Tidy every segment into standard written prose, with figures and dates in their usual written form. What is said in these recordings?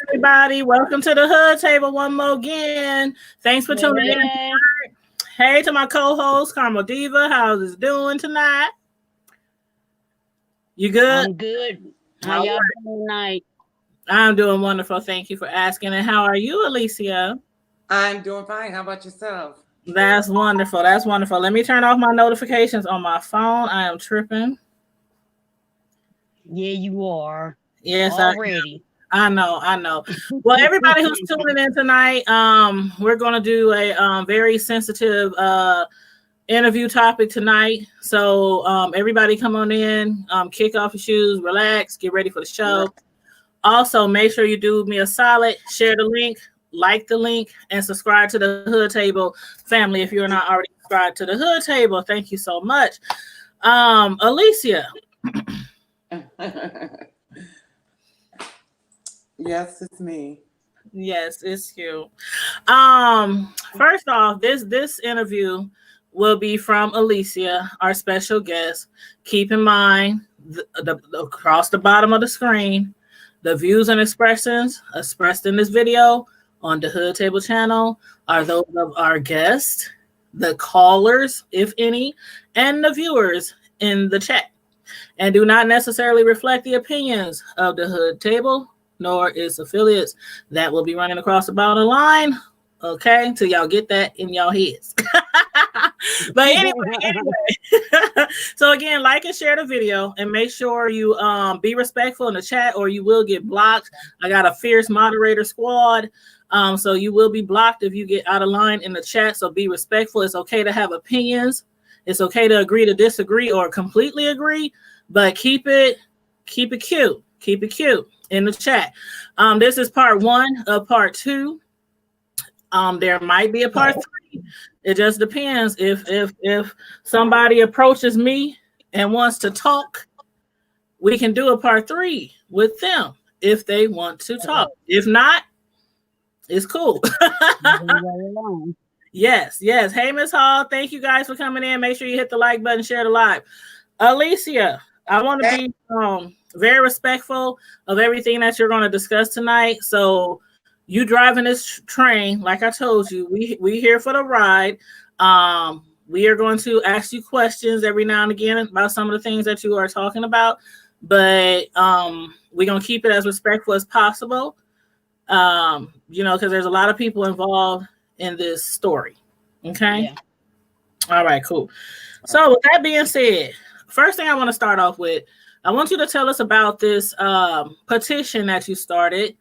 everybody. Welcome to the Hood Table one more again. Thanks for tuning in. Hey, Hey to my co-host, Carmel Diva. How's it doing tonight? You good? I'm good. How All y'all right. doing tonight? I'm doing wonderful. Thank you for asking. And how are you, Alicia? I'm doing fine. How about yourself? That's wonderful. That's wonderful. Let me turn off my notifications on my phone. I am tripping. Yeah, you are Yes, already. I know, I know. Well, everybody who's tuning in tonight, we're gonna do a very sensitive interview topic tonight. So everybody come on in, kick off your shoes, relax, get ready for the show. Also, make sure you do me a solid, share the link, like the link, and subscribe to the Hood Table family if you're not already subscribed to the Hood Table. Thank you so much. Alicia. Yes, it's me. Yes, it's you. First off, this interview will be from Alicia, our special guest. Keep in mind across the bottom of the screen, the views and expressions expressed in this video on the Hood Table channel are those of our guests, the callers, if any, and the viewers in the chat, and do not necessarily reflect the opinions of the Hood Table nor its affiliates that will be running across the bottom line. Okay, till y'all get that in y'all heads. But anyway. So again, like and share the video, and make sure you be respectful in the chat, or you will get blocked. I got a fierce moderator squad. So you will be blocked if you get out of line in the chat. So be respectful. It's okay to have opinions. It's okay to agree to disagree or completely agree, but keep it cute. Keep it cute in the chat. This is part one of part two. There might be a part three. It just depends. If somebody approaches me and wants to talk, we can do a part three with them if they want to talk. If not, it's cool. Yes. Hey, Miss Hall. Thank you guys for coming in. Make sure you hit the like button, share the live. Alicia, I want to be very respectful of everything that you're going to discuss tonight. So you driving this train, like I told you, we here for the ride. We are going to ask you questions every now and again about some of the things that you are talking about, but we're going to keep it as respectful as possible. Because there's a lot of people involved in this story. Okay. Yeah. All right, cool. So with that being said, first thing I want to start off with, I want you to tell us about this petition that you started.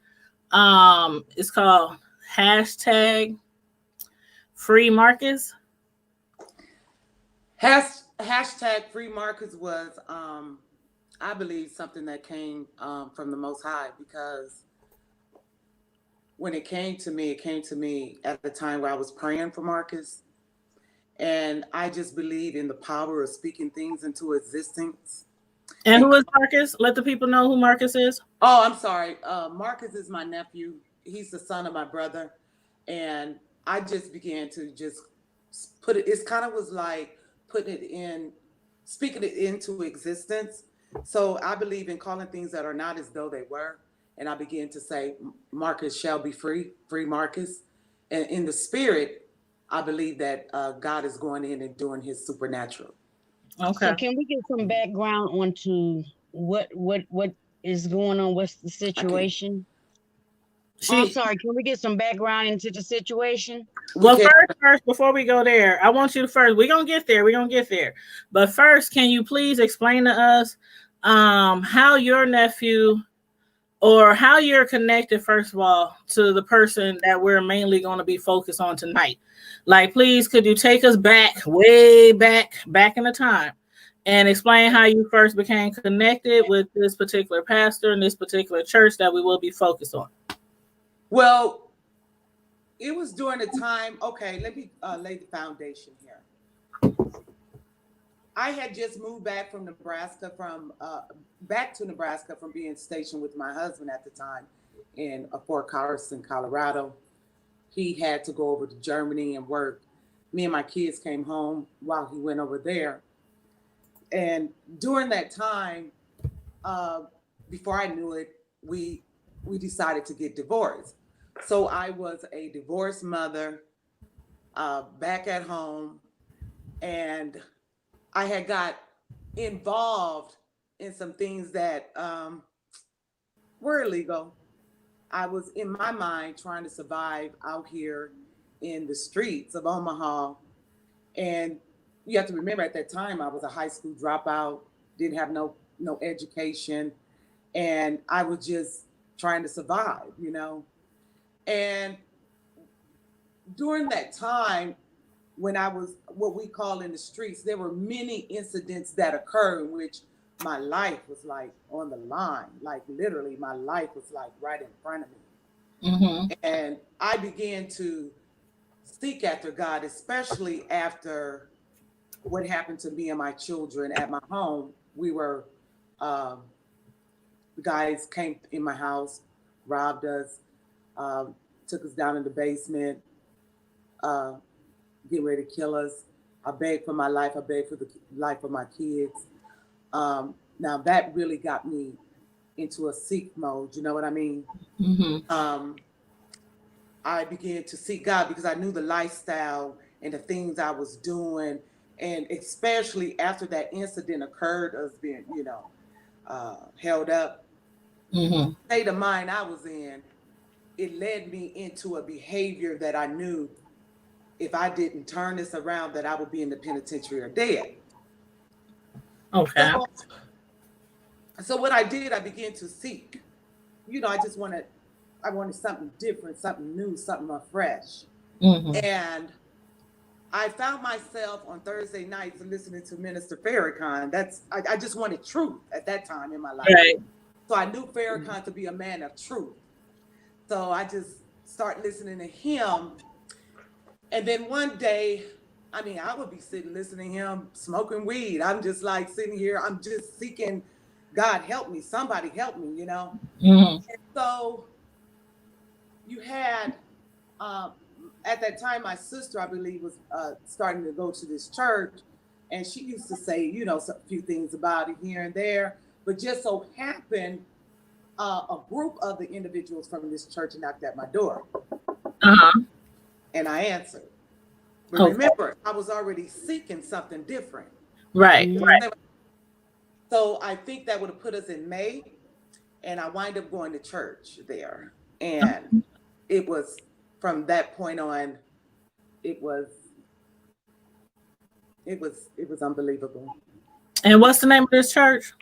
It's called hashtag Free Marcus. Hashtag Free Marcus was, I believe, something that came from the Most High, because when it came to me at the time where I was praying for Marcus. And I just believe in the power of speaking things into existence. And who is Marcus? Let the people know who Marcus is. Oh, I'm sorry. Marcus is my nephew. He's the son of my brother. And I just began to just put it, it's kind of was like putting it in, speaking it into existence. So I believe in calling things that are not as though they were. And I began to say, Marcus shall be free, free Marcus. And in the spirit, I believe that God is going in and doing his supernatural. Okay. So can we get some background onto what is going on? What's the situation? I'm sorry. Can we get some background into the situation? Well, first, before we go there, I want you to first. We're gonna get there. But first, can you please explain to us how your nephew, or how you're connected, first of all, to the person that we're mainly going to be focused on tonight? Like, please, could you take us way back in the time, and explain how you first became connected with this particular pastor and this particular church that we will be focused on? Well, it was during the time, okay, let me lay the foundation here. I had just moved back from Nebraska, back to Nebraska from being stationed with my husband at the time in Fort Carson, Colorado. He had to go over to Germany and work. Me and my kids came home while he went over there. And during that time, before I knew it, we we decided to get divorced. So I was a divorced mother, back at home, and I had got involved in some things that were illegal. I was in my mind trying to survive out here in the streets of Omaha. And you have to remember at that time I was a high school dropout, didn't have no education, and I was just trying to survive, you know. And during that time, when I was what we call in the streets, there were many incidents that occurred in which my life was like on the line, like literally my life was like right in front of me. Mm-hmm. And I began to seek after God, especially after what happened to me and my children at my home. We were, um, the guys came in my house, robbed us, um, took us down in the basement, uh, getting ready to kill us. I begged for my life. I begged for the life of my kids. Now that really got me into a seek mode. You know what I mean? Mm-hmm. I began to seek God because I knew the lifestyle and the things I was doing. And especially after that incident occurred, us being, held up, Mm-hmm. state of mind I was in, it led me into a behavior that I knew if I didn't turn this around, that I would be in the penitentiary or dead. Okay. So what I did, I began to seek. I wanted something different, something new, something fresh. Mm-hmm. And I found myself on Thursday nights listening to Minister Farrakhan. I just wanted truth at that time in my life. Right. So I knew Farrakhan to be a man of truth. So I just started listening to him. And then one day, I would be sitting listening to him smoking weed. I'm just like sitting here, I'm just seeking, God help me, somebody help me, you know? Mm-hmm. And so you had, at that time, my sister, I believe, was starting to go to this church. And she used to say, a few things about it here and there. But just so happened, a group of the individuals from this church knocked at my door. Uh-huh. And I answered. But Okay. remember, I was already seeking something different. Right. Right. So I think that would have put us in May, and I wind up going to church there. And it was from that point on, it was unbelievable. And what's the name of this church?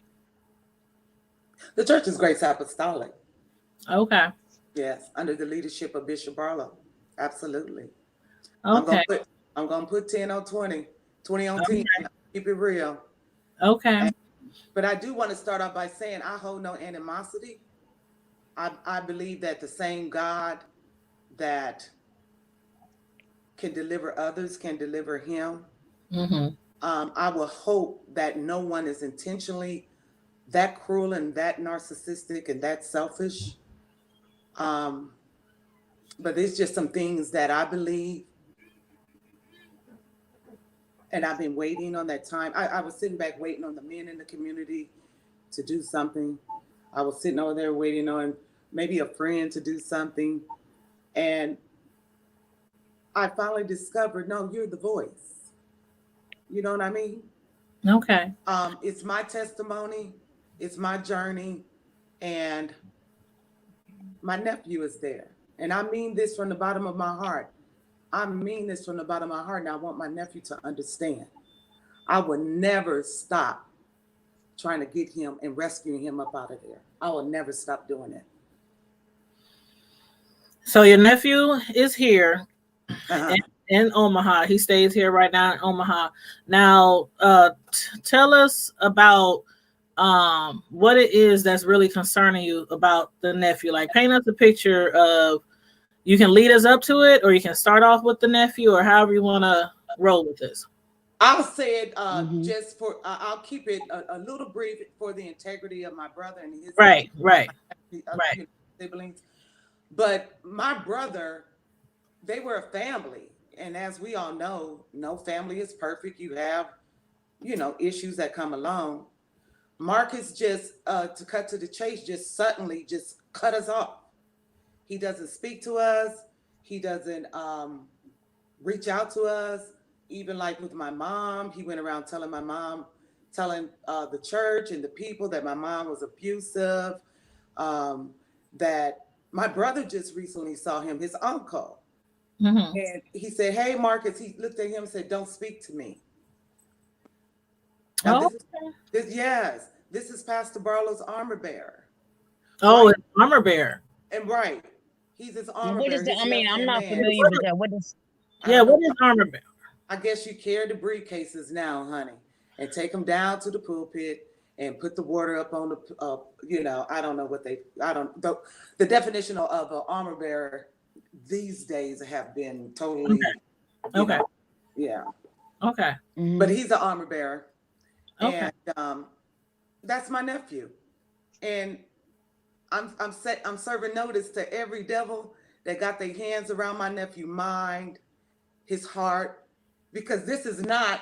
The church is Grace Apostolic. Okay. Yes, under the leadership of Bishop Barlow. Absolutely. Okay. I'm gonna put 10 on 20, 20 on 10. Keep it real. Okay. But I do want to start off by saying I hold no animosity. I believe that the same God that can deliver others can deliver him. Mm-hmm. I will hope that no one is intentionally that cruel and that narcissistic and that selfish. But there's just some things that I believe, and I've been waiting on that time. I was sitting back waiting on the men in the community to do something. I was sitting over there waiting on maybe a friend to do something. And I finally discovered, no, you're the voice. You know what I mean? Okay. It's my testimony, it's my journey, and my nephew is there. And I mean this from the bottom of my heart. I mean this from the bottom of my heart, and I want my nephew to understand. I will never stop trying to get him and rescuing him up out of there. I will never stop doing it. So your nephew is here Uh-huh. in Omaha. He stays here right now in Omaha. Now, tell us about what it is that's really concerning you about the nephew. Like, paint us a picture of. You can lead us up to it, or you can start off with the nephew, or however you want to roll with this. I'll say it just for, I'll keep it a little brief for the integrity of my brother and his Right. siblings. But my brother, they were a family. And as we all know, no family is perfect. You have, issues that come along. Marcus just, to cut to the chase, just suddenly just cut us off. He doesn't speak to us. He doesn't reach out to us. Even like with my mom, he went around telling my mom, telling the church and the people that my mom was abusive. Um, that my brother just recently saw him, his uncle, and he said, "Hey, Marcus." He looked at him and said, "Don't speak to me." Now Oh, yes, this is Pastor Barlow's armor bearer, oh, right? it's armor bearer. And right, he's his And armor what is bearer, that? his I mean, left I'm hand not man. familiar with that. What is? I Yeah, don't what know. is armor bearer? I guess you carry the briefcases now, honey, and take them down to the pulpit and put the water up on the, I don't know what I don't, the definition of an armor bearer these days have been totally, you Okay. know, yeah. Okay. But he's an armor bearer, Okay. and that's my nephew, and I'm serving notice to every devil that got their hands around my nephew's mind, his heart, because this is not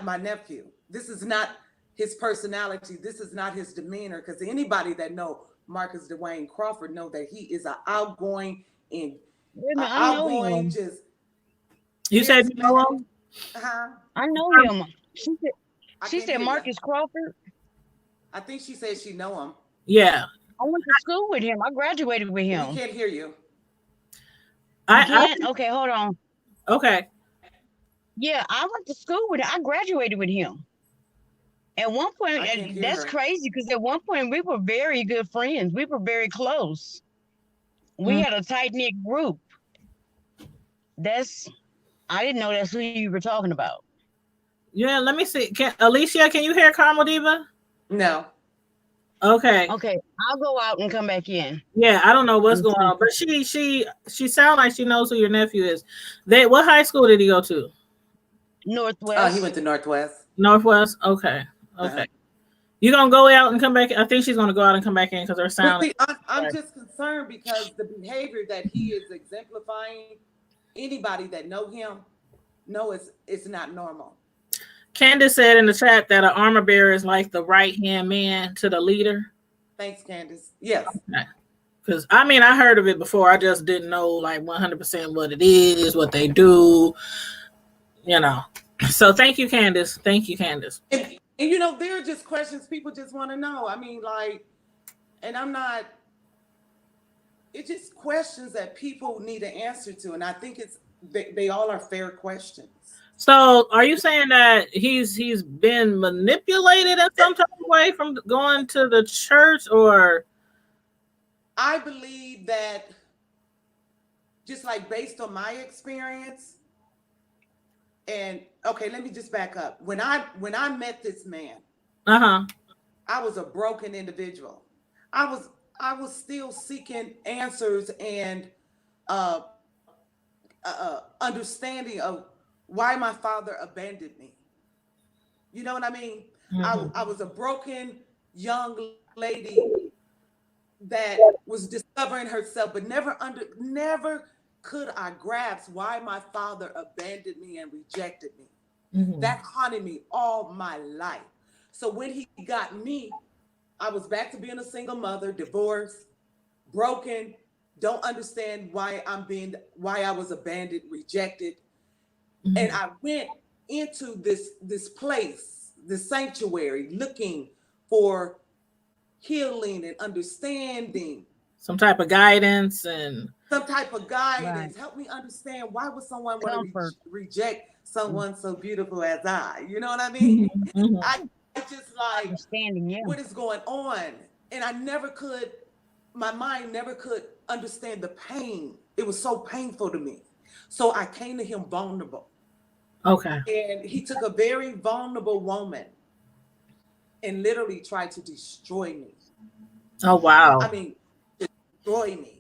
my nephew. This is not his personality. This is not his demeanor. Because anybody that know Marcus Dwayne Crawford know that he is an outgoing and Wait a minute, I know outgoing, him. just You said you know charismatic. him? Huh? I know him. She said, I she can't said hear you. Marcus Crawford. I think she said she know him. Yeah. I went to school with him. I graduated with We him. can't hear you. You I can't? Okay, hold on. okay. Yeah, I went to school with him. I graduated with him. At one point, I can't hear that's her. crazy because at one point we were very good friends. We were very close. We had a tight knit group. I didn't know that's who you were talking about. Yeah, let me see. Alicia, can you hear Carmel Diva? No. Okay. Okay, I'll go out and come back in. Yeah, I don't know what's going on, but she sounds like she knows who your nephew is. What high school did he go to? Northwest. He went to Northwest. Northwest. Okay. Okay. You gonna go out and come back? I think she's gonna go out and come back in because her sound. See, I'm just concerned because the behavior that he is exemplifying, anybody that know him, know it's not normal. Candace said in the chat that an armor bearer is like the right hand man to the leader. Thanks, Candace. Yes. Because I mean, I heard of it before. I just didn't know like 100% what it is, what they do. So thank you, Candace. Thank you, Candace. And there are just questions people just want to know. I mean, like, and I'm not. It's just questions that people need an answer to, and I think they all are fair questions. So, are you saying that he's been manipulated in some type of way from going to the church, or? I believe that, just like based on my experience, and okay, let me just back up. When I met this man, I was a broken individual. I was still seeking answers and understanding of why my father abandoned me. You know what I mean? I was a broken young lady that was discovering herself, but never could I grasp why my father abandoned me and rejected me. That haunted me all my life. So when he got me, I was back to being a single mother, divorced, broken, don't understand why I was abandoned, rejected. And I went into this place, this sanctuary, looking for healing and understanding. Some type of guidance Right. Help me understand, why would someone want to reject someone so beautiful as I? You know what I mean? I just like, understanding, yeah. what is going on? And my mind never could understand the pain. It was so painful to me. So I came to him vulnerable. Okay. And he took a very vulnerable woman and literally tried to destroy me. Oh wow. I mean, destroy me.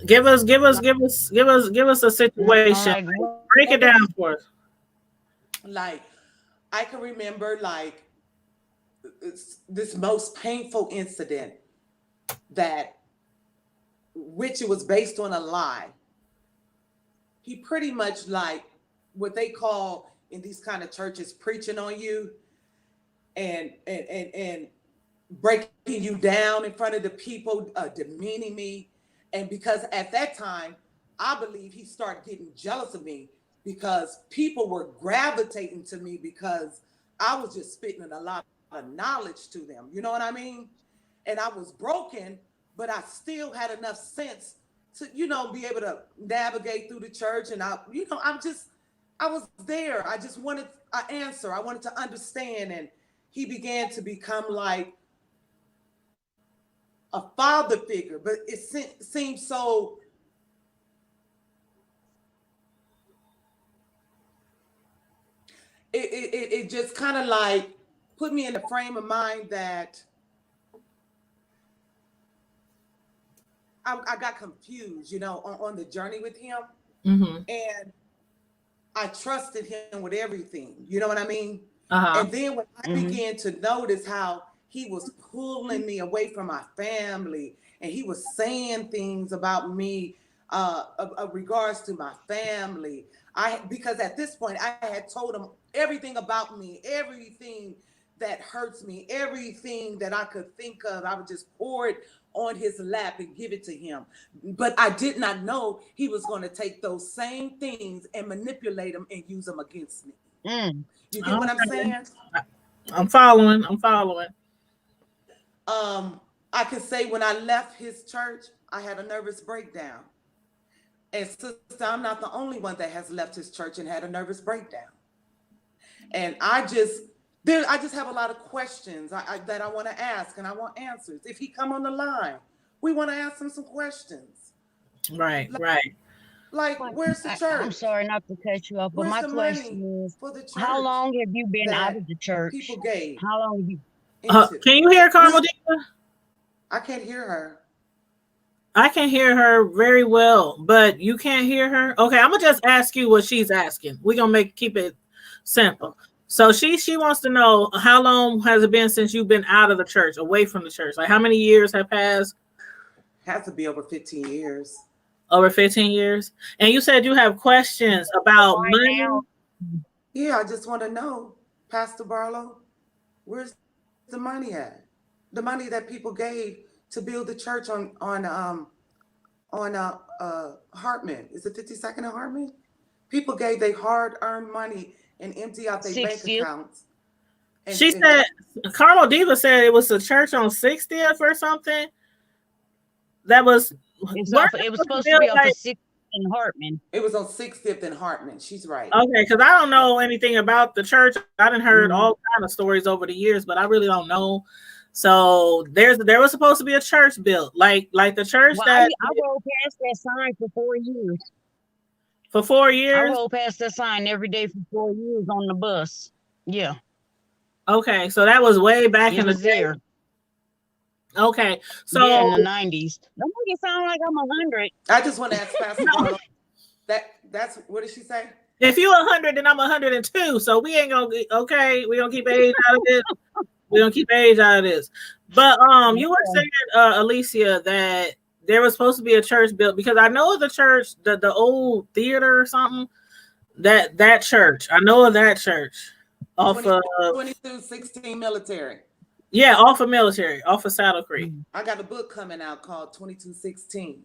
Give us a situation. Like, Break it down for us. Like, I can remember like this most painful incident which it was based on a lie. He pretty much, like what they call in these kind of churches, preaching on you and breaking you down in front of the people, demeaning me. And because at that time, I believe he started getting jealous of me because people were gravitating to me because I was just spitting a lot of knowledge to them. You know what I mean? And I was broken, but I still had enough sense to, be able to navigate through the church. And I was there. I just wanted an answer. I wanted to understand. And he began to become like a father figure, but it seemed so. It just kind of like put me in the frame of mind that I got confused, on the journey with him. Mm-hmm. And I trusted him with everything. You know what I mean? Uh-huh. And then when I began to notice how he was pulling me away from my family and he was saying things about me of regards to my family. Because at this point I had told him everything about me, everything that hurts me, everything that I could think of. I would just pour it on his lap and give it to him. But I did not know he was going to take those same things and manipulate them and use them against me. You get what I'm saying? I'm following. I can say when I left his church, I had a nervous breakdown. And sister, I'm not the only one that has left his church and had a nervous breakdown. And I just have a lot of questions that I want to ask, and I want answers. If he come on the line, we want to ask him some questions. Right. Like, where's the church? I'm sorry not to cut you off, but Where's my the question money is, for the church how long have you been out that of the church? people gave How long have you? Can you hear Carmel Diva? I can't hear her. I can hear her very well, but you can't hear her. Okay, I'm gonna just ask you what she's asking. We're gonna keep it simple. So she wants to know, how long has it been since you've been out of the church, away from the church? Like, how many years have passed? Has to be over 15 years. Over 15 years. And you said you have questions about money. Now, yeah, I just want to know, Pastor Barlow, where's the money at? The money that people gave to build the church on Hartman. Is it 52nd and Hartman? People gave their hard-earned money and empty out their bank accounts. She said, Carmel Diva said it was a church on 60th or something. That was. It was supposed to be off of 60th and Hartman. It was on 60th and Hartman. She's right. Okay, because I don't know anything about the church. I done heard all kind of stories over the years, but I really don't know. So there was supposed to be a church built, like the church that I rolled past that sign for 4 years. For 4 years? I rolled past that sign every day for 4 years on the bus. Yeah. Okay, so that was way back in the day. There. Okay, so yeah, in the 90s. Don't make it sound like I'm 100. I just want to ask Pastor Barlow, that's what did she say? If you're 100, then I'm 102. So we ain't gonna we gonna keep age out of this. We're gonna keep age out of this. But you were saying, Alicia, that there was supposed to be a church built, because I know the church, the old theater or something, that church. I know of that church off of 2216 Military. Yeah, off of Military, off of Saddle Creek. I got a book coming out called 2216.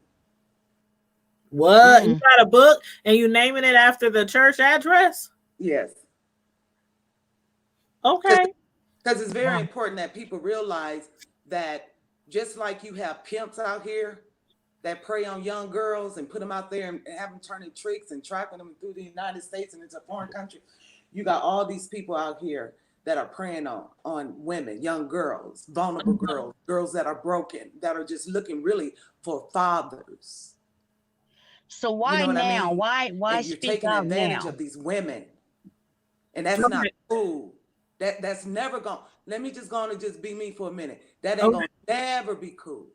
What? You got a book and you naming it after the church address? Yes. Okay. Because it's very important that people realize that just like you have pimps out here that prey on young girls and put them out there and have them turning tricks and trafficking them through the United States and into a foreign country, you got all these people out here that are preying on women, young girls, vulnerable girls, girls that are broken, that are just looking really for fathers. So why now? I mean? Why you're taking advantage of these women, and that's not cool. That's never going. Let me just go on and just be me for a minute. That ain't gonna never be cool.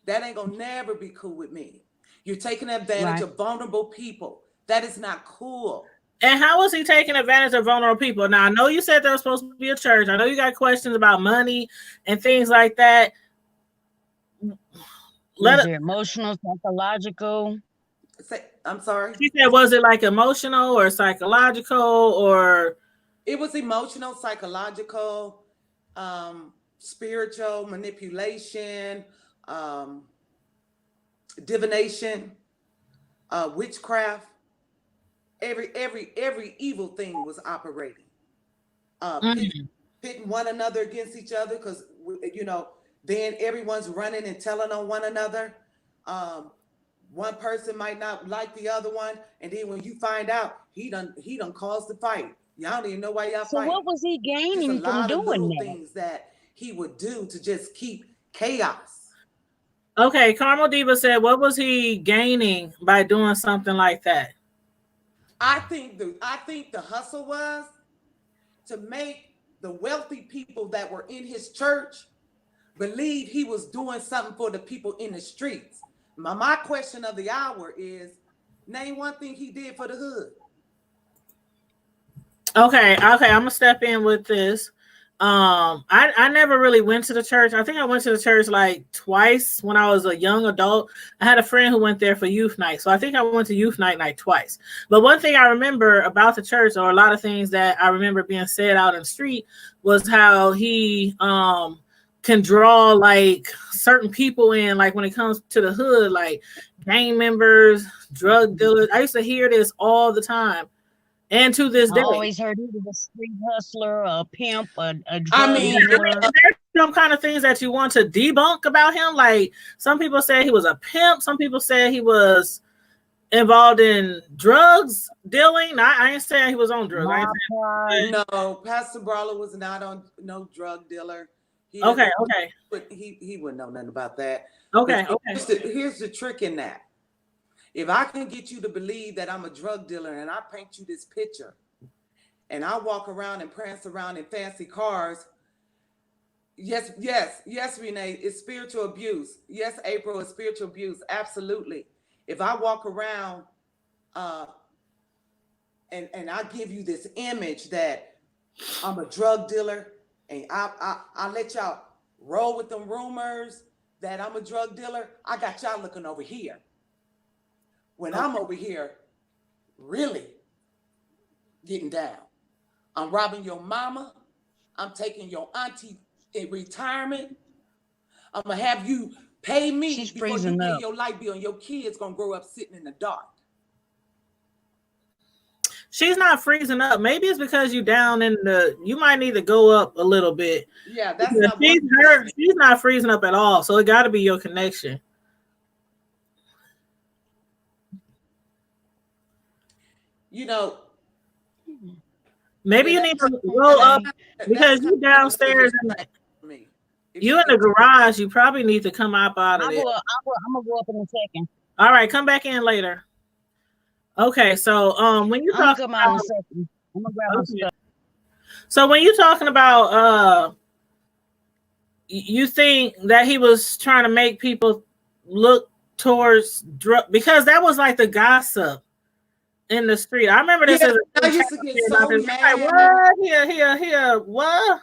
That ain't gonna never be cool with me. You're taking advantage of vulnerable people. That is not cool. And how was he taking advantage of vulnerable people? Now, I know you said there was supposed to be a church. I know you got questions about money and things like that. Emotional, psychological? I'm sorry? She said, was it like emotional or psychological or? It was emotional, psychological. spiritual manipulation, divination, witchcraft. Every evil thing was operating. Pitting one another against each other because then everyone's running and telling on one another. One person might not like the other one, and then when you find out he done caused the fight. Y'all don't even know why y'all So fighting. what was he Just a gaining from lot of doing little that? things that he would do to just keep chaos. Okay, Carmel Diva said, what was he gaining by doing something like that? I think the hustle was to make the wealthy people that were in his church believe he was doing something for the people in the streets. My question of the hour is, name one thing he did for the hood. Okay, I'm gonna step in with this. I never really went to the church. I think I went to the church like twice when I was a young adult. I had a friend who went there for youth night, so I think I went to youth night twice. But one thing I remember about the church, or a lot of things that I remember being said out in the street, was how he can draw like certain people in, like when it comes to the hood, like gang members, drug dealers. I used to hear this all the time. And to this I day, always heard he was a street hustler, a pimp, a I drug mean, dealer. is there some kind of things that you want to debunk about him? Like some people say he was a pimp. Some people say he was involved in drugs dealing. I ain't saying he was on drugs. I ain't saying, no, Pastor Brawler was not on no drug dealer. He okay, doesn't, okay, but he wouldn't know nothing about that. okay, But okay. here's the trick in that. If I can get you to believe that I'm a drug dealer and I paint you this picture and I walk around and prance around in fancy cars, yes, Renee, it's spiritual abuse. Yes, April, is spiritual abuse. Absolutely. If I walk around uh, and I give you this image that I'm a drug dealer and I let y'all roll with them rumors that I'm a drug dealer, I got y'all looking over here. When I'm over here, really getting down. I'm robbing your mama. I'm taking your auntie in retirement. I'm gonna have you pay me She's before you freezing pay up. your light bill, and your kids gonna grow up sitting in the dark. She's not freezing up. Maybe it's because you down in the. You might need to go up a little bit. Yeah, that's Because not working. she's not freezing up at all. So it got to be your connection. You know, Maybe yeah, you need to go up Okay. that's because kind you of a little downstairs and distracting for me. If you she in could, the garage. You probably need to come up out of I'll there. go up. I'm gonna go up in a second. All right, come back in later. Okay, so when you I'm gonna talk come out in a about second. I'm gonna grab my okay, stuff. so when you're talking about you think that he was trying to make people look towards drug because that was like the gossip in the street. I remember this yeah, as a I kid used to get about so this. Like, mad. what? Here, what?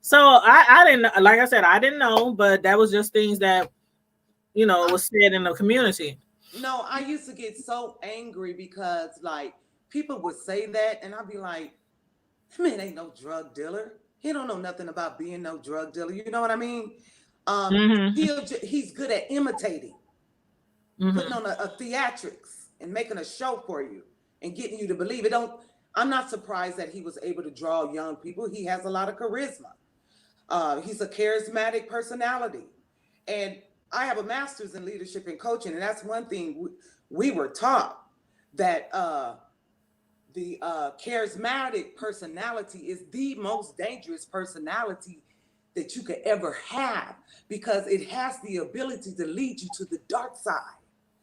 So I didn't, like I said, I didn't know, but that was just things that was said in the community. No, I used to get so angry because like people would say that, and I'd be like, "Man, ain't no drug dealer. He don't know nothing about being no drug dealer." You know what I mean? Mm-hmm. He's good at imitating, putting Mm-hmm. on a theatrics and making a show for you and getting you to believe it. Don't. I'm not surprised that he was able to draw young people. He has a lot of charisma. He's a charismatic personality, and I have a master's in leadership and coaching, and that's one thing we were taught that the charismatic personality is the most dangerous personality that you could ever have because it has the ability to lead you to the dark side.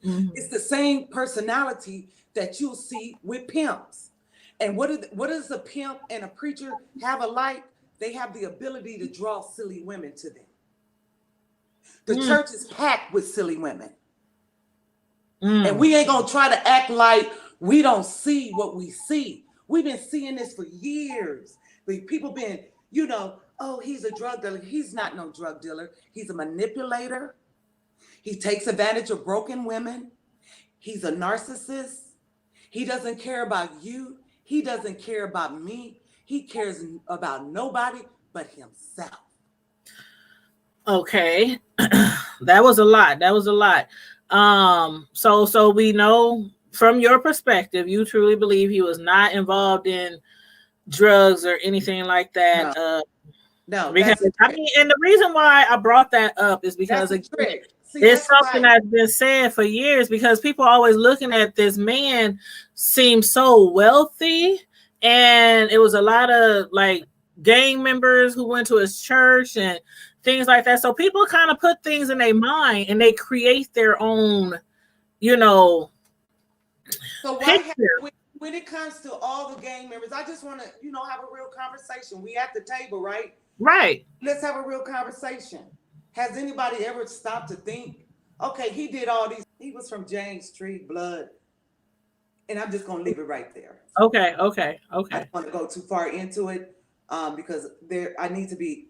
Mm-hmm. It's the same personality that you'll see with pimps. And what does a pimp and a preacher have alike? They have the ability to draw silly women to them. The church is packed with silly women. And we ain't gonna try to act like we don't see what we see. We've been seeing this for years. People been, oh, he's a drug dealer. He's not no drug dealer. He's a manipulator. He takes advantage of broken women. He's a narcissist. He doesn't care about you. He doesn't care about me. He cares about nobody but himself. Okay. That was a lot. That was a lot. So we know from your perspective, you truly believe he was not involved in drugs or anything like that. No, no, Because that's a I trick. mean, and the reason why I brought that up is because That's a again, trick. See, it's that's something why. that's been said for years because people are always looking at this man seems so wealthy, and it was a lot of like gang members who went to his church and things like that. So people kind of put things in their mind and they create their own, you know, So picture. when it comes to all the gang members, I just want to, have a real conversation. We at the table, right? Right. Let's have a real conversation. Has anybody ever stopped to think, okay, he did all these, he was from James Street, blood, and I'm just gonna leave it right there. Okay. Okay. I Okay. don't want to go too far into it, because I need to be.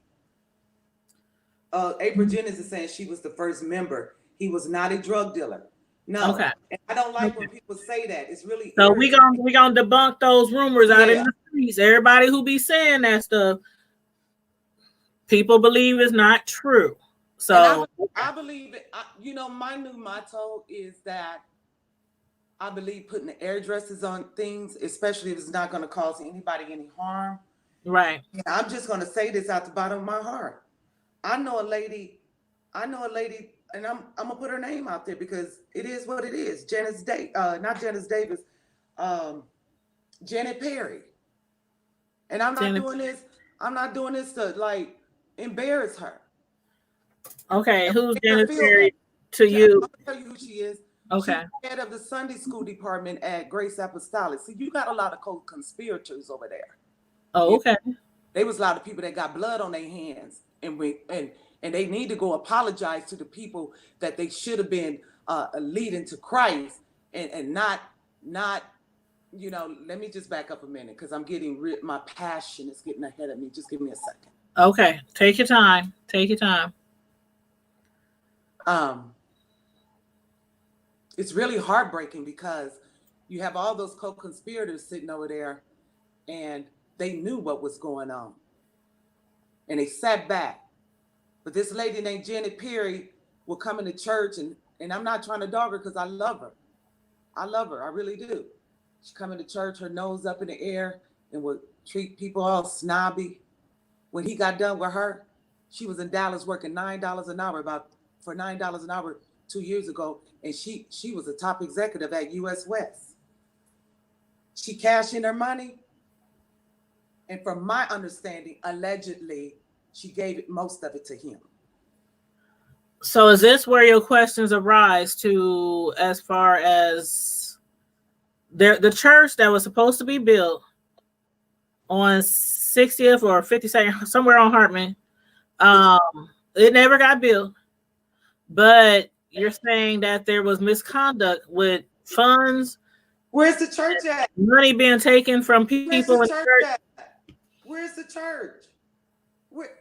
April Jennings is saying she was the first member. He was not a drug dealer. No, Okay. and I don't like when Okay. people say that. It's really So irritating. we gonna debunk those rumors out in Yeah, the streets. Everybody who be saying that stuff, people believe is not true. and So I believe it. My new motto is that I believe putting the addresses on things, especially if it's not going to cause anybody any harm. right. And I'm just going to say this out the bottom of my heart. I know a lady, and I'm gonna put her name out there because it is what it is. Not Janice Davis, um, Janet Perry. And I'm not Jennifer. doing this. I'm not doing this to like embarrass her. Okay, who's Make her Dennis feel better. Perry to I'm you? gonna tell you who she is. She's Okay. head of the Sunday school department at Grace Apostolic. See, you got a lot of co-conspirators over there. Oh, You okay. There was a lot of people that got blood on their hands, and they need to go apologize to the people that they should have been leading to Christ, and not. Let me just back up a minute because I'm getting my passion is getting ahead of me. Just give me a second. Okay. Take your time. Take your time. Um, it's really heartbreaking because you have all those co-conspirators sitting over there, and they knew what was going on, and they sat back. But this lady named Janet Perry will come into church, and I'm not trying to dog her because I love her. I love her. I really do. She come into church, her nose up in the air, and would treat people all snobby. When he got done with her, she was in Dallas working $9 an hour, for $9 an hour 2 years ago, and she was a top executive at US West. She cashed in her money, and from my understanding, allegedly, she gave most of it to him. So is this where your questions arise to as far as the church that was supposed to be built on 60th or 52nd, somewhere on Hartman, it never got built, but you're saying that there was misconduct with funds. Where's the church at? Money being taken from people Where's in the the church church. at? Where's the church?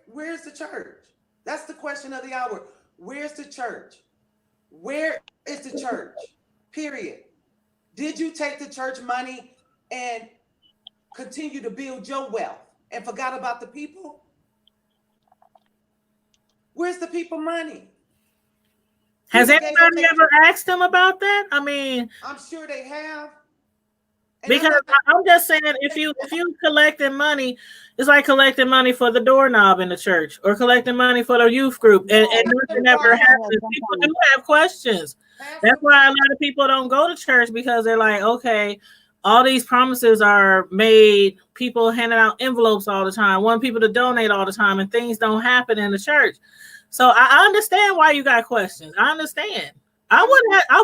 Where's the church? That's the question of the hour. Where's the church? Where is the church? Period. Did you take the church money and continue to build your wealth and forgot about the people? Where's the people money? Has People gave up anybody their, ever asked him about that? I mean, I'm sure they have. And because I'm just saying, if you collecting money, it's like collecting money for the doorknob in the church or collecting money for the youth group, and nothing ever happens. People do have questions. That's why a lot of people don't go to church because they're like, okay, all these promises are made. People handing out envelopes all the time, want people to donate all the time, and things don't happen in the church. So I understand why you got questions. I understand. I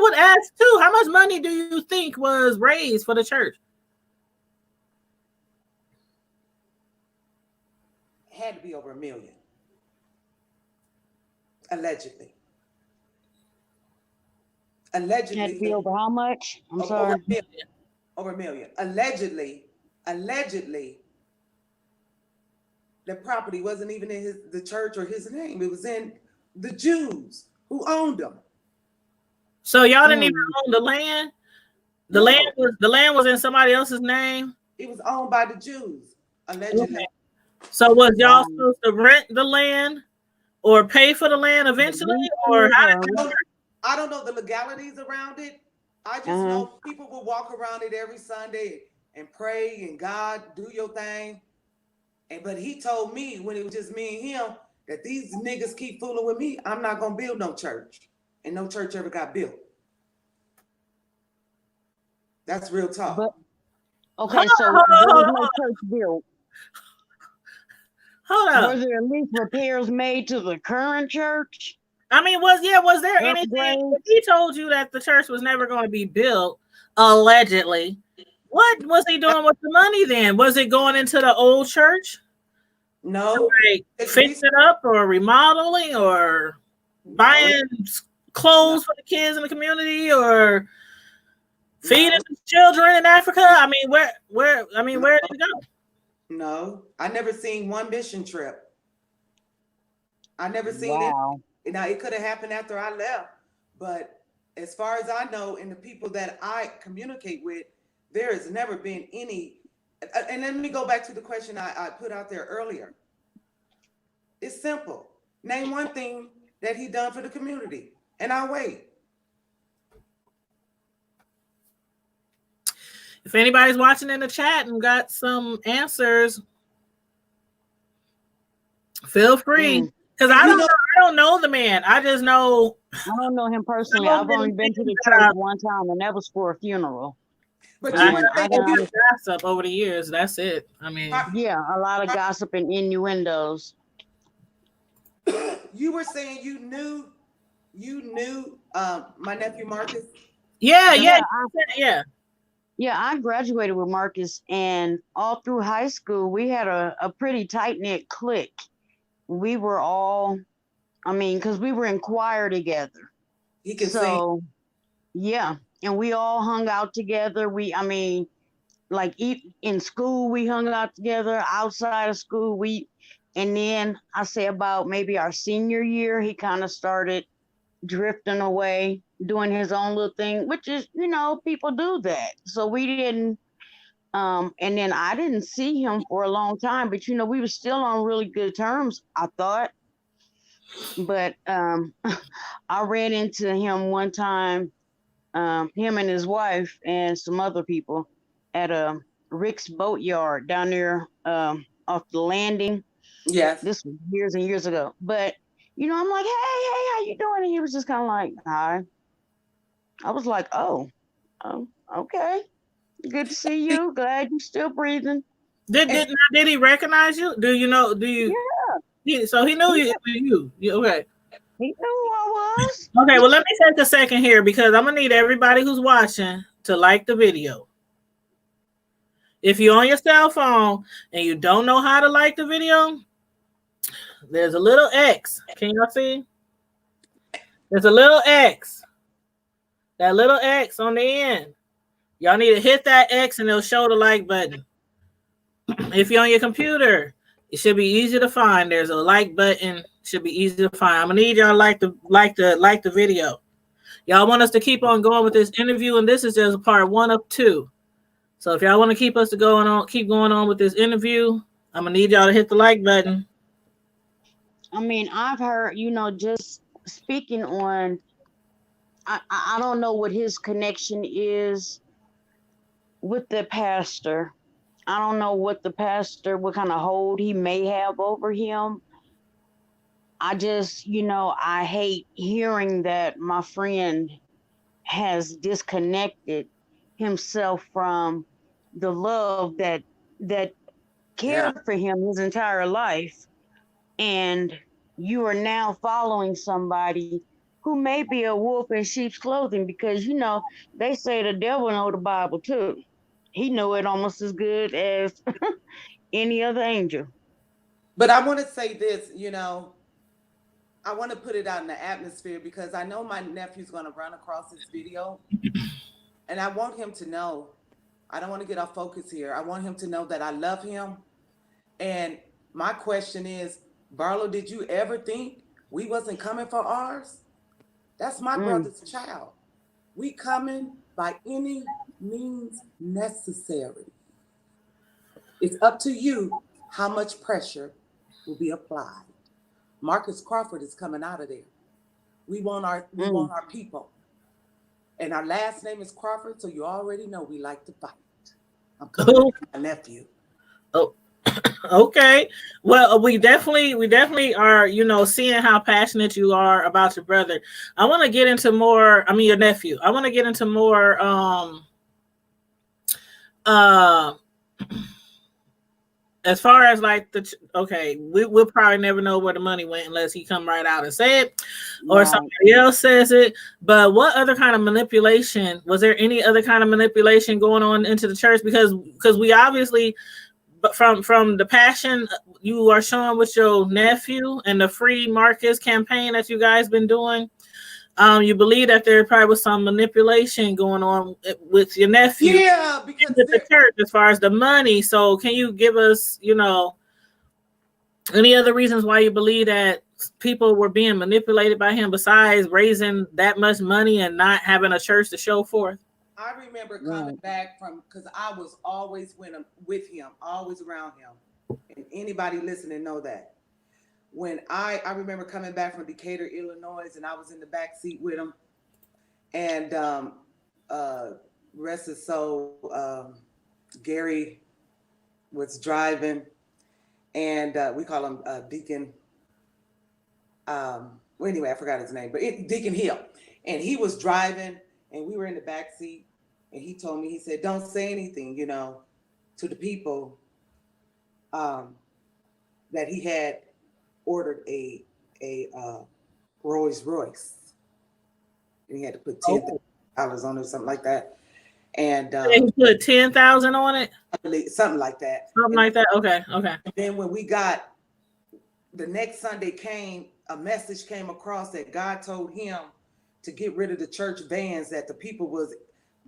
would ask too. How much money do you think was raised for the church? Had to be over $1 million, allegedly. Allegedly, Had to be over how much? I'm sorry. Over $1 million. Allegedly, the property wasn't even in the church or his name. It was in the Jews who owned them. So y'all didn't even own the land. The No. land was in somebody else's name. It was owned by the Jews, allegedly. Okay. So was y'all supposed to rent the land, or pay for the land eventually, or I don't know the legalities around it. I just know people will walk around it every Sunday and pray and God do your thing. And but he told me when it was just me and him that these niggas keep fooling with me, I'm not gonna build no church. And no church ever got built. That's real talk. But okay, so there was no church built. Hold up. Was there at least repairs made to the current church? I mean, was there anything? If he told you that the church was never going to be built, allegedly, what was he doing with the money then? Was it going into the old church? No. Like fix it up or remodeling or buying clothes for the kids in the community or feeding the children in Africa? I mean, where did it go? No, I never seen one mission trip. I never seen it. Now it could have happened after I left, but as far as I know, and the people that I communicate with, there has never been any. And let me go back to the question I put out there earlier. It's simple. Name one thing that he done for the community, and I'll wait. If anybody's watching in the chat and got some answers, feel free. Because I don't know the man. I just know. I don't know him personally. I've only been to the church one time, and that was for a funeral. But I gossip over the years. That's it. I mean, yeah, a lot of gossip and innuendos. You were saying you knew my nephew Marcus? Yeah. I graduated with Marcus, and all through high school, we had a pretty tight-knit clique. We were all, because we were in choir together. He can sing. Yeah, and we all hung out together. In school, we hung out together. Outside of school, and then I say about maybe our senior year, he kind of started drifting away, doing his own little thing, which is, people do that. So we didn't, and then I didn't see him for a long time, but we were still on really good terms, I thought. But I ran into him one time, him and his wife and some other people at Rick's Boatyard down there off the landing. Yes. This was years and years ago. But I'm like, hey, how you doing? And he was just kind of like, hi. I was like, oh, okay. Good to see you. Glad you're still breathing. Did he recognize you? Do you? Yeah. So he knew you. Okay. He knew who I was. Okay, well, let me take a second here because I'm going to need everybody who's watching to like the video. If you're on your cell phone and you don't know how to like the video, there's a little X. Can y'all see? There's a little X. That little X on the end. Y'all need to hit that X and it'll show the like button. If you're on your computer, it should be easy to find. There's a like button. Should be easy to find. I'm gonna need y'all to like the video. Y'all want us to keep on going with this interview, and this is just part 1 of 2. So if y'all want to keep going on with this interview, I'm gonna need y'all to hit the like button. I've heard, just speaking on, I don't know what his connection is with the pastor. I don't know what kind of hold he may have over him. I just, I hate hearing that my friend has disconnected himself from the love that cared for him his entire life. And you are now following somebody who may be a wolf in sheep's clothing because, they say the devil know the Bible too. He know it almost as good as any other angel. But I want to say this, I want to put it out in the atmosphere because I know my nephew's going to run across this video. And I want him to know, I don't want to get off focus here. I want him to know that I love him. And my question is, Barlow, did you ever think we wasn't coming for ours? That's my brother's child. We coming by any means necessary. It's up to you how much pressure will be applied. Marcus Crawford is coming out of there. We want our people. And our last name is Crawford, so you already know we like to fight. I'm coming Oh, after my nephew. oh, okay. Well, we definitely are, seeing how passionate you are about your brother. I want to get into more. I mean, your nephew. I want to get into more. Uh, as far as like okay, we'll probably never know where the money went unless he come right out and say it, or Right. somebody else says it. But what other kind of manipulation was there? Any other kind of manipulation going on into the church? Because we obviously, but from the passion you are showing with your nephew and the free Marcus campaign that you guys been doing, you believe that there probably was some manipulation going on with your nephew Yeah, because with the church as far as the money. So can you give us, any other reasons why you believe that people were being manipulated by him besides raising that much money and not having a church to show forth? I remember coming Right. back from, because I was always with him, always around him, and anybody listening know that. When I remember coming back from Decatur, Illinois, and I was in the back seat with him, and uh, rest his soul, Gary was driving, and we call him Deacon. Well, anyway, I forgot his name, but Deacon Hill, and he was driving, and we were in the back seat, and he told me, he said, "Don't say anything, to the people, um, that he had ordered a Rolls Royce, and he had to put Oh, $10,000 on it, or something like that, and he put 10,000 on it, something like that." something And like that. Okay, okay. then when we got the next Sunday came, a message came across that God told him to get rid of the church vans, that the people was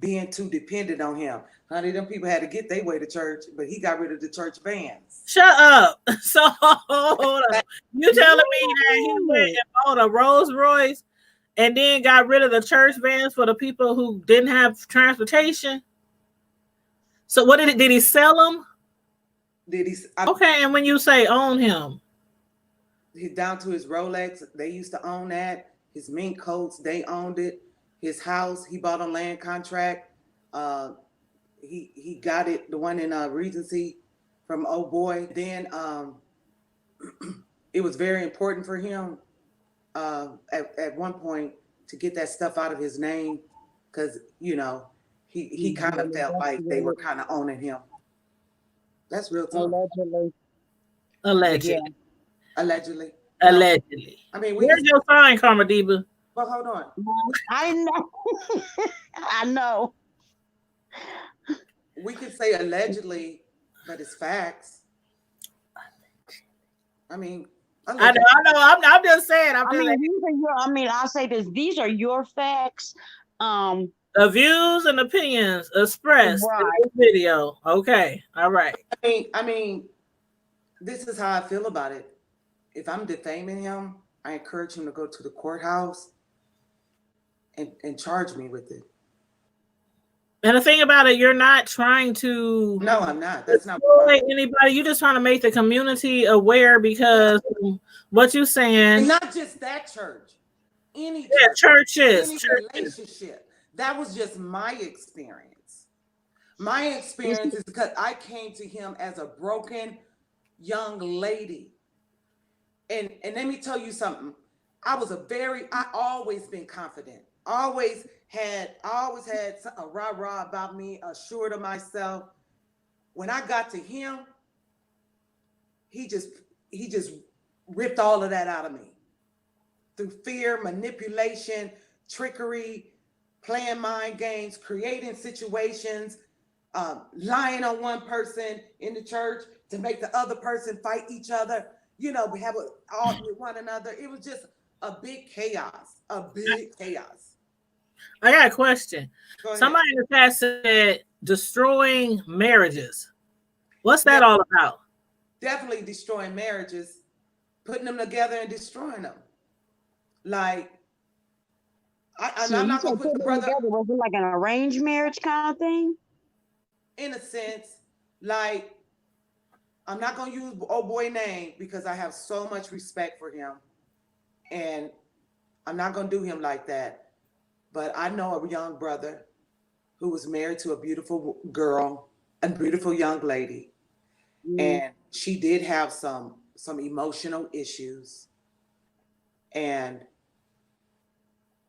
being too dependent on him. Honey, them people had to get their way to church, but he got rid of the church vans. Shut up. So hold up. You telling me that he went Really? and bought a Rolls Royce and then got rid of the church vans for the people who didn't have transportation? So what did he sell them? Did Okay, and when you say own him, he down to his Rolex, they used to own that. His mink coats, they owned it. His house, he bought a land contract. Uh, he got it, the one in Regency, from old boy. Then it was very important for him at one point to get that stuff out of his name, because he kind of felt like they were kind of owning him. That's real talk. Allegedly. Yeah. allegedly, Allegedly. No, allegedly. I mean we can. Where's your sign, Karma Diva? But hold on, I know. I know. we can say allegedly, but it's facts. I mean, I know, allegedly. I know. I'm just saying. I'm I just mean, these are your. I mean, I'll say this. These are your facts. the views and opinions expressed in Right. this video. Okay, all right. I mean, this is how I feel about it. If I'm defaming him, I encourage him to go to the courthouse and charge me with it. And the thing about it, you're not trying to No, I'm not. That's not destroy anybody. You're just trying to make the community aware because what you're saying. and not just that church. Any Yeah, church, churches, any churches. relationship. That was just my experience. My experience is because I came to him as a broken young lady. And let me tell you something. I always been confident. I always had a rah-rah about me, assured of myself. When I got to him, he just he just ripped all of that out of me through fear, manipulation, trickery, playing mind games, creating situations, lying on one person in the church to make the other person fight each other. We have all with one another. It was just a big chaos, a big chaos. I got a question. Go ahead. Somebody in the past said destroying marriages. What's Yeah, that all about? definitely destroying marriages, putting them together and destroying them. Like, and So I'm you not said gonna put put the them brother together. Was it like an arranged marriage kind of thing? in a sense, like I'm not going to use old boy name because I have so much respect for him, and I'm not going to do him like that. But I know a young brother who was married to a beautiful girl, a beautiful young lady, Mm. and she did have some emotional issues, and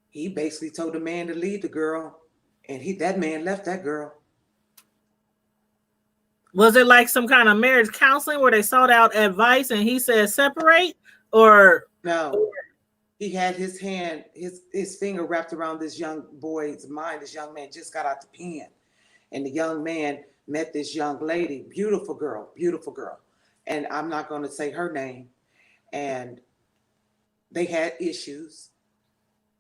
he basically told the man to leave the girl, and that man left that girl. Was it like some kind of marriage counseling where they sought out advice and he said separate, or No, he had his finger wrapped around this young boy's mind. This young man just got out the pen, and the young man met this young lady, beautiful girl, and I'm not going to say her name. And they had issues,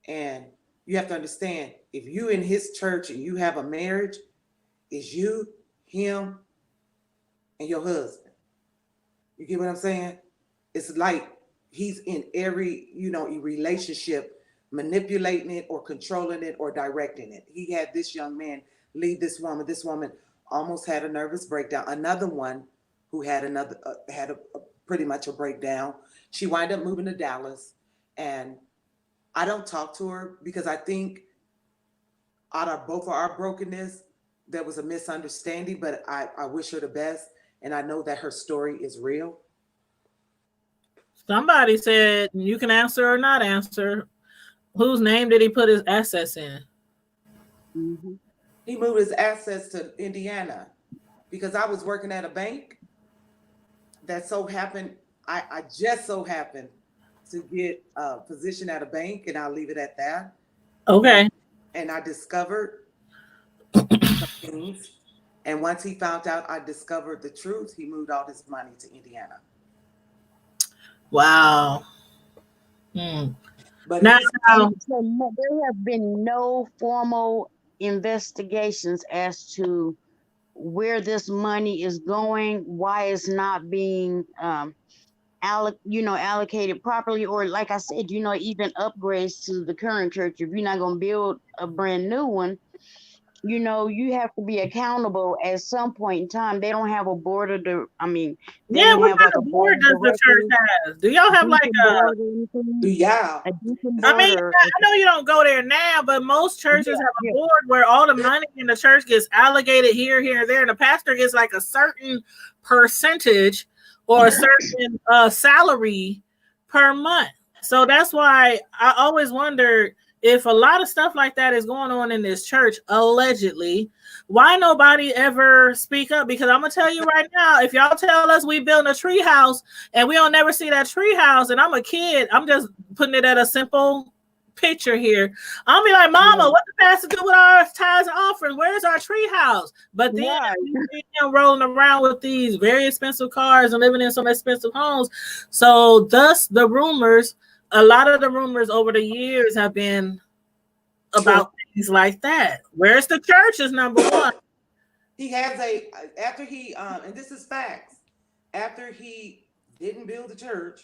and you have to understand, if you in his church and you have a marriage, it's you, him, and your husband. You get what I'm saying? It's like he's in every, relationship, manipulating it or controlling it or directing it. He had this young man leave this woman. This woman almost had a nervous breakdown. Another one who had pretty much a breakdown. She wound up moving to Dallas, and I don't talk to her because I think out of both of our brokenness, there was a misunderstanding, but I wish her the best. And I know that her story is real. somebody said you can answer or not answer? Whose name did he put his assets in? Mm-hmm. He moved his assets to Indiana because I was working at a bank that so happened, I just so happened to get a position at a bank, and I'll leave it at that. And, Okay. and I discovered some things. And once he found out I discovered the truth, he moved all his money to Indiana. Wow. Hmm. But Now, he's And so there have been no formal investigations as to where this money is going, why it's not being allocated properly, or like I said, even upgrades to the current church. If you're not going to build a brand new one, you have to be accountable at some point in time. They don't have a board of they yeah, don't what have like kind a of board board of does the church directors, have? Do y'all have like deacon a? board or anything, yeah. a deacon I board mean, or I know you don't go there now, but most churches yeah, have a yeah, board where all the money in the church gets allocated here, here, and there, and the pastor gets like a certain percentage or a certain salary per month. So that's why I always wondered if a lot of stuff like that is going on in this church, allegedly, why nobody ever speak up? Because I'm gonna tell you right now, if y'all tell us we building a tree house and we don't never see that tree house, and I'm a kid, I'm just putting it at a simple picture here. I'll be like, Mama, what the pastor do with our tithes and offerings? Where's our tree house? But then right. we see him rolling around with these very expensive cars and living in some expensive homes. So thus the rumors, a lot of the rumors over the years have been about things like that. Where's the church is number one. He has after he and this is facts. After he didn't build the church,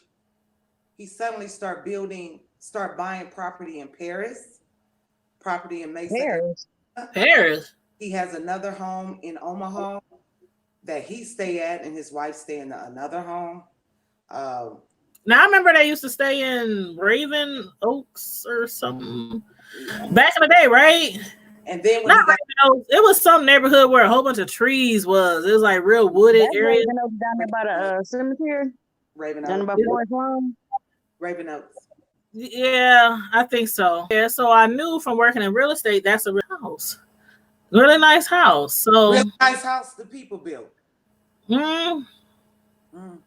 he suddenly start buying property in Paris, property in Mesa. Paris. Paris. He has another home in Omaha that he stay at, and his wife stay in another home. Um, Now I remember they used to stay in Raven Oaks or something back in the day, right? and then when Not he got Raven Oaks. It was some neighborhood where a whole bunch of trees was. It was like real wooded That's area. Raven Oaks down there by the cemetery, Raven down there by Oaks, Forest Lawn. Raven Oaks. Yeah, I think so. Yeah, so I knew from working in real estate that's a real house. Really nice house. So Real nice house the people built. mm, Mm.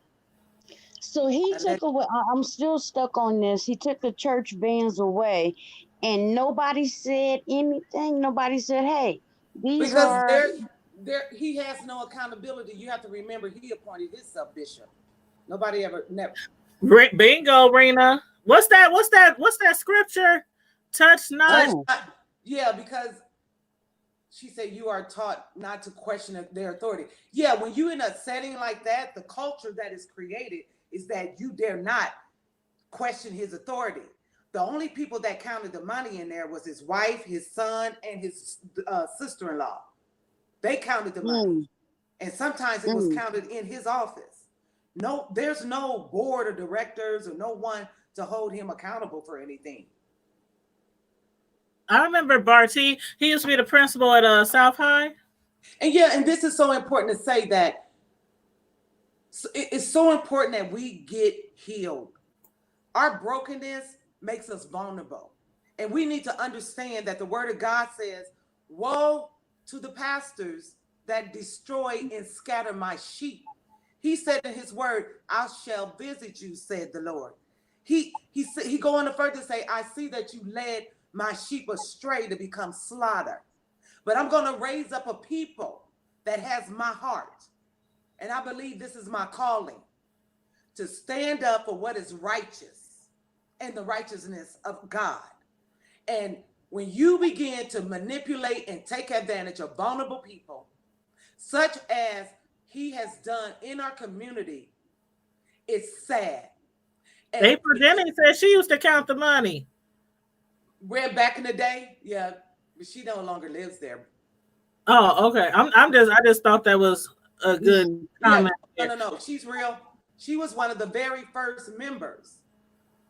So he took away. I'm still stuck on this. He took the church vans away, and nobody said anything. Nobody said, "Hey, these Because are." he has no accountability. You have to remember he appointed his sub bishop. Nobody ever never. bingo, Rena. What's that? What's that scripture? Touch not. Oh, Yeah, because she said you are taught not to question their authority. Yeah, when you're in a setting like that, the culture that is created is that you dare not question his authority. The only people that counted the money in there was his wife, his son, and his sister-in-law. They counted the money, mm, and sometimes it was mm. counted in his office. No, there's no board of directors or no one to hold him accountable for anything. I remember Barty. He used to be the principal at South High. And yeah, and this is so important to say that it's so important that we get healed. Our brokenness makes us vulnerable. And we need to understand that the word of God says, woe to the pastors that destroy and scatter my sheep. He said in his word, I shall visit you, said the Lord. He go on to further say, I see that you led my sheep astray to become slaughter. But I'm going to raise up a people that has my heart. And I believe this is my calling to stand up for what is righteous and the righteousness of God. And when you begin to manipulate and take advantage of vulnerable people, such as he has done in our community, it's sad. And April Jennings said she used to count the money. where back in the day, yeah, but she no longer lives there. Oh, okay. I just thought that was a good Yeah, comment. no. She's real. She was one of the very first members.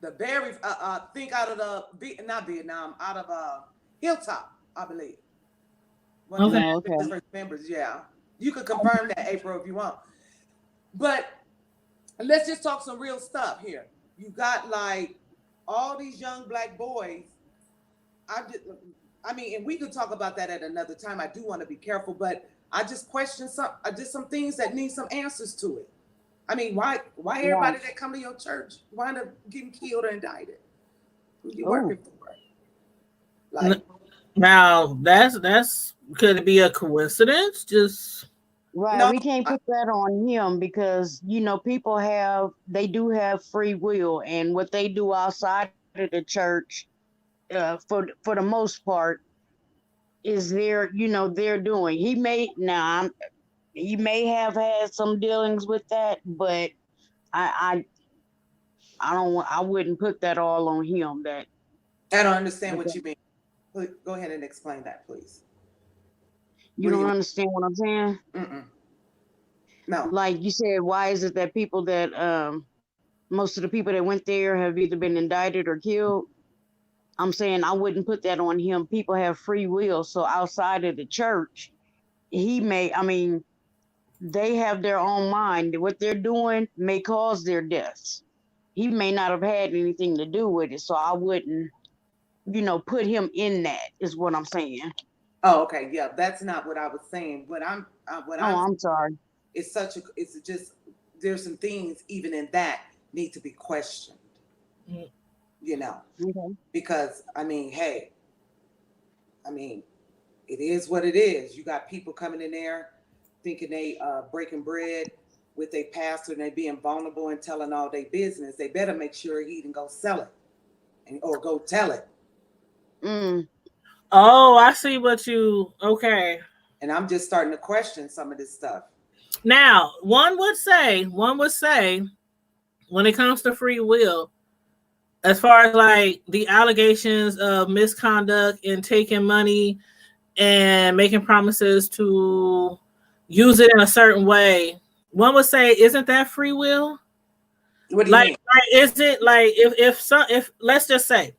The very think out of the not Vietnam, out of Hilltop, I believe. One of Okay. the Okay. first members, yeah. You could confirm that, April, if you want. But let's just talk some real stuff here. You got like all these young black boys. I mean, and we could talk about that at another time. I do want to be careful, but I just question just some things that need some answers to it. I mean, why Right. everybody that come to your church wind up getting killed or indicted? Who you Oh, working for? Like, Now that's could it be a coincidence? Just right. no, We can't put that on him because people they do have free will, and what they do outside of the church, for the most part, is their doing. He may have had some dealings with that, but I I wouldn't put that all on him. I don't understand what That you mean. Please, go ahead and explain that, please. you What do don't you understand what I'm saying. mean? No. Like you said, why is it that people that most of the people that went there have either been indicted or killed? I'm saying I wouldn't put that on him. People have free will, so outside of the church, I mean, they have their own mind. What they're doing may cause their deaths. He may not have had anything to do with it, so I wouldn't, put him in that. Is what I'm saying. Oh, okay. Yeah, that's not what I was saying. What Oh, I'm I'm sorry. it's just there's some things even in that need to be questioned. You know, Okay. because I mean, hey, I mean, it is what it is. You got people coming in there thinking they breaking bread with a pastor and they being vulnerable and telling all their business. They better make sure he can go sell it or go tell it. Mm. oh, I see what you okay. And I'm just starting to question some of this stuff. Now, one would say, when it comes to free will, as far as like the allegations of misconduct and taking money and making promises to use it in a certain way, one would say, isn't that free will? What do you mean? Is it like if let's just say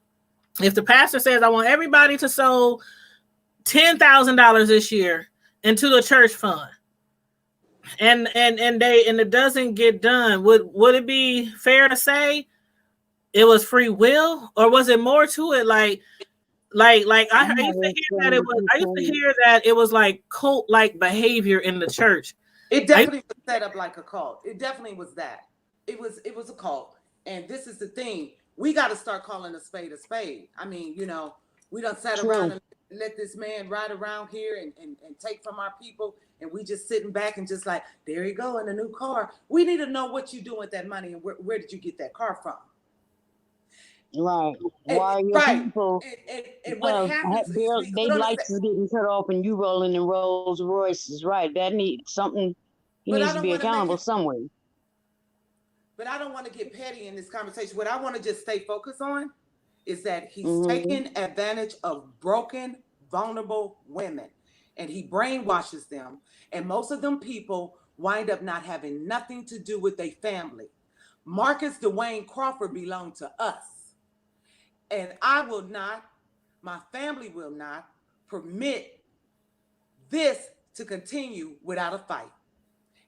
if the pastor says I want everybody to sow $10,000 this year into the church fund, and it doesn't get done, would it be fair to say it was free will, or was it more to it? I I used to never hear that explained it what was. you I used to saying. hear that it was like cult like behavior in the church. It I definitely was set up like a cult. It definitely was that. It was a cult. And this is the thing. We got to start calling a spade a spade. I mean, we done sat around True. and let this man ride around here and take from our people, and we just sitting back and just like, there you go in a new car. We need to know what you doing with that money and where did you get that car from? Right. And Why your right. people And what happens is we they could understand. lights is getting cut off and you rolling in Rolls Royces? Right. That needs something. He But needs I to be don't want to make accountable it somewhere. but I don't want to get petty in this conversation. What I want to just stay focused on is that he's Mm-hmm. taking advantage of broken, vulnerable women and he brainwashes them. And most of them people wind up not having nothing to do with their family. Marcus Dwayne Crawford belonged to us. And I will not, my family will not permit this to continue without a fight.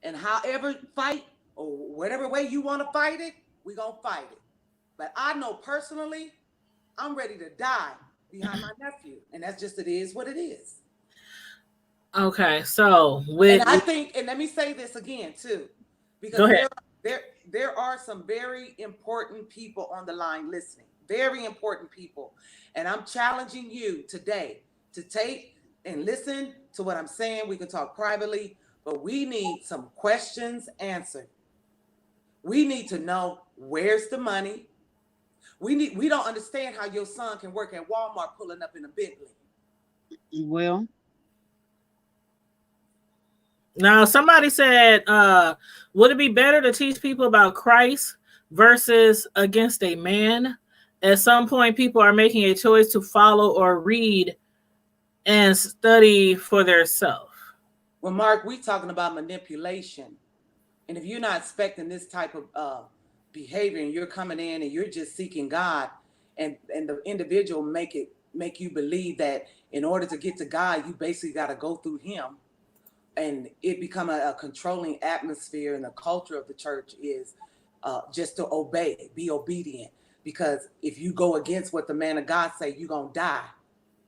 And however fight or whatever way you want to fight it, we're going to fight it. But I know personally, I'm ready to die behind my nephew. And that's just, it is what it is. Okay, so and I think, and let me say this again too, because there are some very important people on the line listening, very important people. And I'm challenging you today to take and listen to what I'm saying. We can talk privately, but we need some questions answered. We need to know, where's the money? We don't understand how your son can work at Walmart pulling up in a Bentley. Well, now somebody said, would it be better to teach people about Christ versus against a man? At some point, people are making a choice to follow or read and study for themselves. Well, Mark, we talking about manipulation. And if you're not expecting this type of behavior, and you're coming in and you're just seeking God, and the individual make you believe that in order to get to God, you basically got to go through him, and it become a controlling atmosphere, and the culture of the church is just to obey, be obedient. Because if you go against what the man of God say, you're going to die.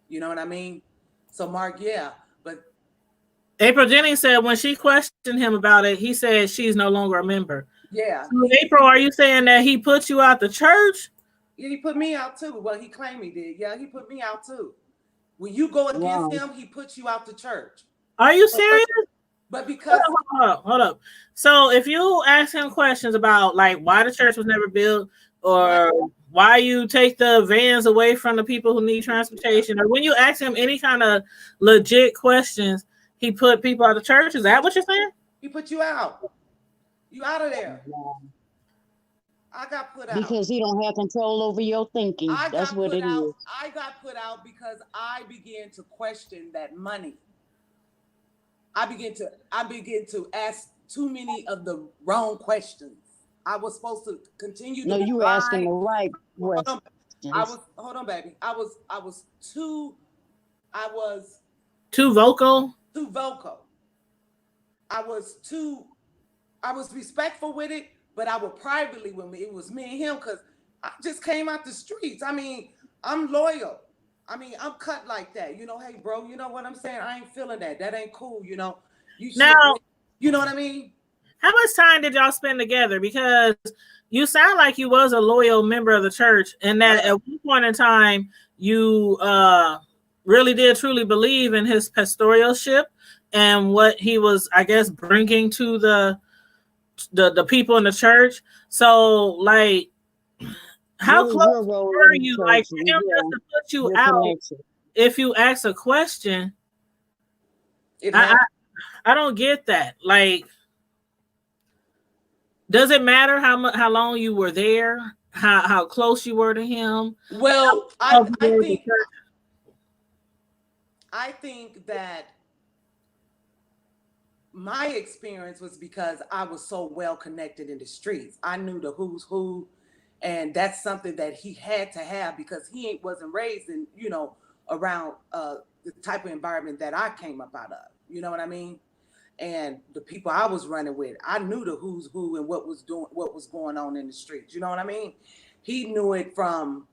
You know what I mean? So, Mark, yeah. But April Jennings said when she questioned him about it, he said she's no longer a member. Yeah. So, April, are you saying that he put you out the church? Yeah, he put me out too. Well, he claimed he did. Yeah, he put me out too. When you go against him, he puts you out the church. Are you serious? But because hold up. So if you ask him questions about like why the church was never built, or why you take the vans away from the people who need transportation, or when you ask him any kind of legit questions, he put people out of church. Is that what you're saying? He put you out. You out of there. I got put out because he don't have control over your thinking. That's what it is. I got put out because I began to question that money. I began to ask too many of the wrong questions. I was supposed to continue. No, you were asking the right questions. Hold on, baby. I was too vocal. Too vocal. I was respectful with it, but I would privately when it was me and him, because I just came out the streets. I mean, I'm loyal. I mean, I'm cut like that. You know, hey, bro, you know what I'm saying? I ain't feeling that. That ain't cool, you know. You know what I mean? How much time did y'all spend together? Because you sound like you was a loyal member of the church, and that at one point in time, you really did truly believe in his pastoralship and what he was, I guess, bringing to the people in the church. So, like, how close were you? Like, for him just to put you out, if you ask a question, I don't get that. Like, does it matter how long you were there? How close you were to him? Well, I think that my experience was because I was so well connected in the streets. I knew the who's who, and that's something that he had to have because he wasn't raised in, you know, around the type of environment that I came up out of. You know what I mean? And the people I was running with, I knew the who's who and what was going on in the streets. You know what I mean? He knew it from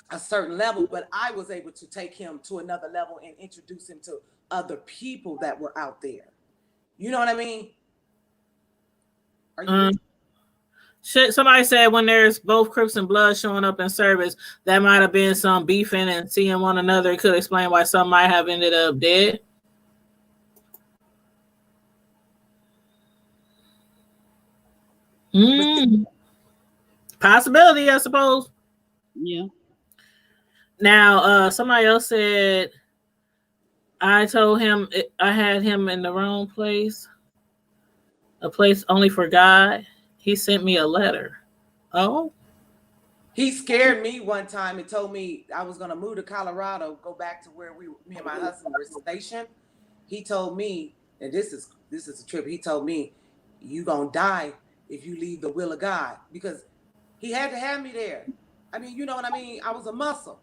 a certain level, but I was able to take him to another level and introduce him to other people that were out there. You know what I mean? Are you somebody said when there's both Crips and Blood showing up in service, that might have been some beefing and seeing one another. It could explain why some might have ended up dead. Possibility, I suppose. Yeah. Now, somebody else said, I told him I had him in the wrong place, a place only for God. He sent me a letter. Oh. He scared me one time and told me I was going to move to Colorado, go back to where me and my husband were stationed. He told me, and this this is a trip. He told me, you gonna die if you leave the will of God, because he had to have me there. I mean, you know what I mean? I was a muscle.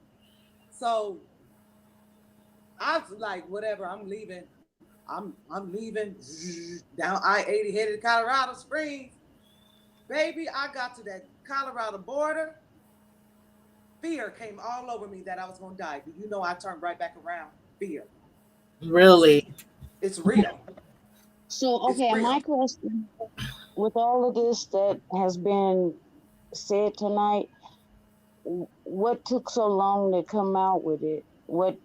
So I was like, whatever, I'm leaving. I'm leaving down I-80 headed to Colorado Springs. Baby, I got to that Colorado border. Fear came all over me that I was gonna die. Do you know I turned right back around? Fear. Really? It's real. So, It's okay, real. my question with all of this that has been said tonight, what took so long to come out with it? What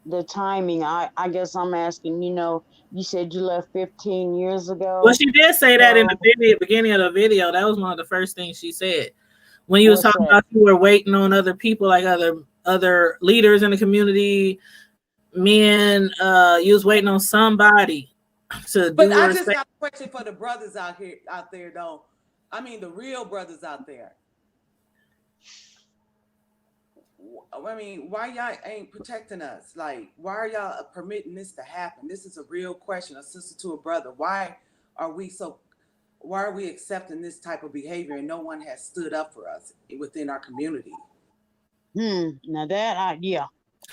the timing? I guess I'm asking, you said you left 15 years Well, ago. she did say that in the So video, beginning of the video. That was one of the first things she said when you was what's talking that? about you were waiting on other people, like other leaders in the community, men. You was waiting on somebody to But do I or just say. got a question for the brothers out there though. I mean the real brothers out there. I mean, why y'all ain't protecting us? Like, why are y'all permitting this to happen? This is a real question, a sister to a brother. Are we so why are we accepting this type of behavior and no one has stood up for us within our community? Now that yeah.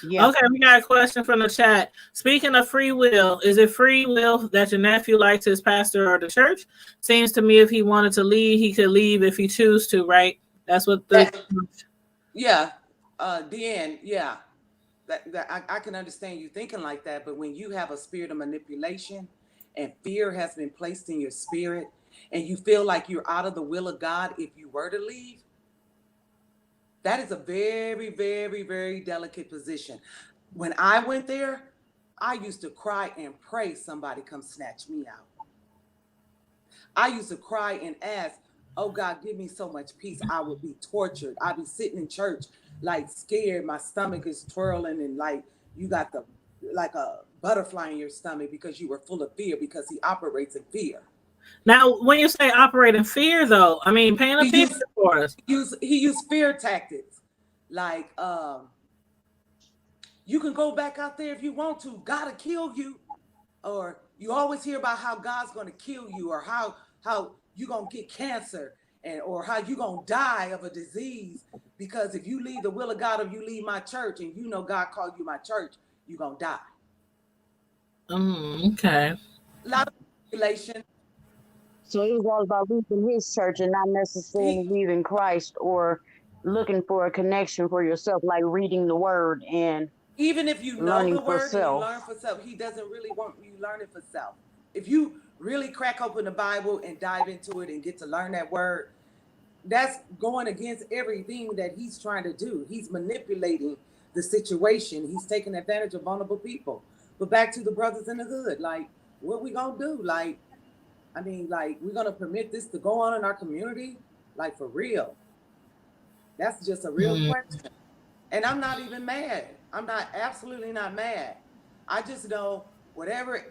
Okay, we got a question from the chat. Speaking of free will, is it free will that your nephew likes his pastor or the church? Seems to me if he wanted to leave, he could leave if he choose to, right? That's what the Yeah, Deanne, yeah. I can understand you thinking like that, but when you have a spirit of manipulation and fear has been placed in your spirit and you feel like you're out of the will of God if you were to leave, that is a very, very, very delicate position. When I went there, I used to cry and pray somebody come snatch me out. I used to cry and ask, oh God, give me so much peace. I would be tortured. I'd be sitting in church, like scared. My stomach is twirling and like you got like a butterfly in your stomach because you were full of fear because he operates in fear. Now, when you say operate in fear, though, I mean, paint a He picture used, for us. he used fear tactics. Like, you can go back out there if you want to. God will kill you. Or you always hear about how God's going to kill you, or how you're going to get cancer, or how you're going to die of a disease, because if you leave the will of God or you leave my church and you know God called you my church, you're going to die. Okay. A lot of manipulation. So it was all about leaving his church and not necessarily leaving Christ or looking for a connection for yourself, like reading the word and Even if you know learning the for word and you self. learn for self, he doesn't really want you learning for self. If you really crack open the Bible and dive into it and get to learn that word, that's going against everything that he's trying to do. He's manipulating the situation. He's taking advantage of vulnerable people. But back to the brothers in the hood, like, what we gonna do? Like, I mean, like, we're gonna permit this to go on in our community? Like, for real? That's just a real Mm, question. And I'm not even mad. I'm not absolutely not mad. I just know whatever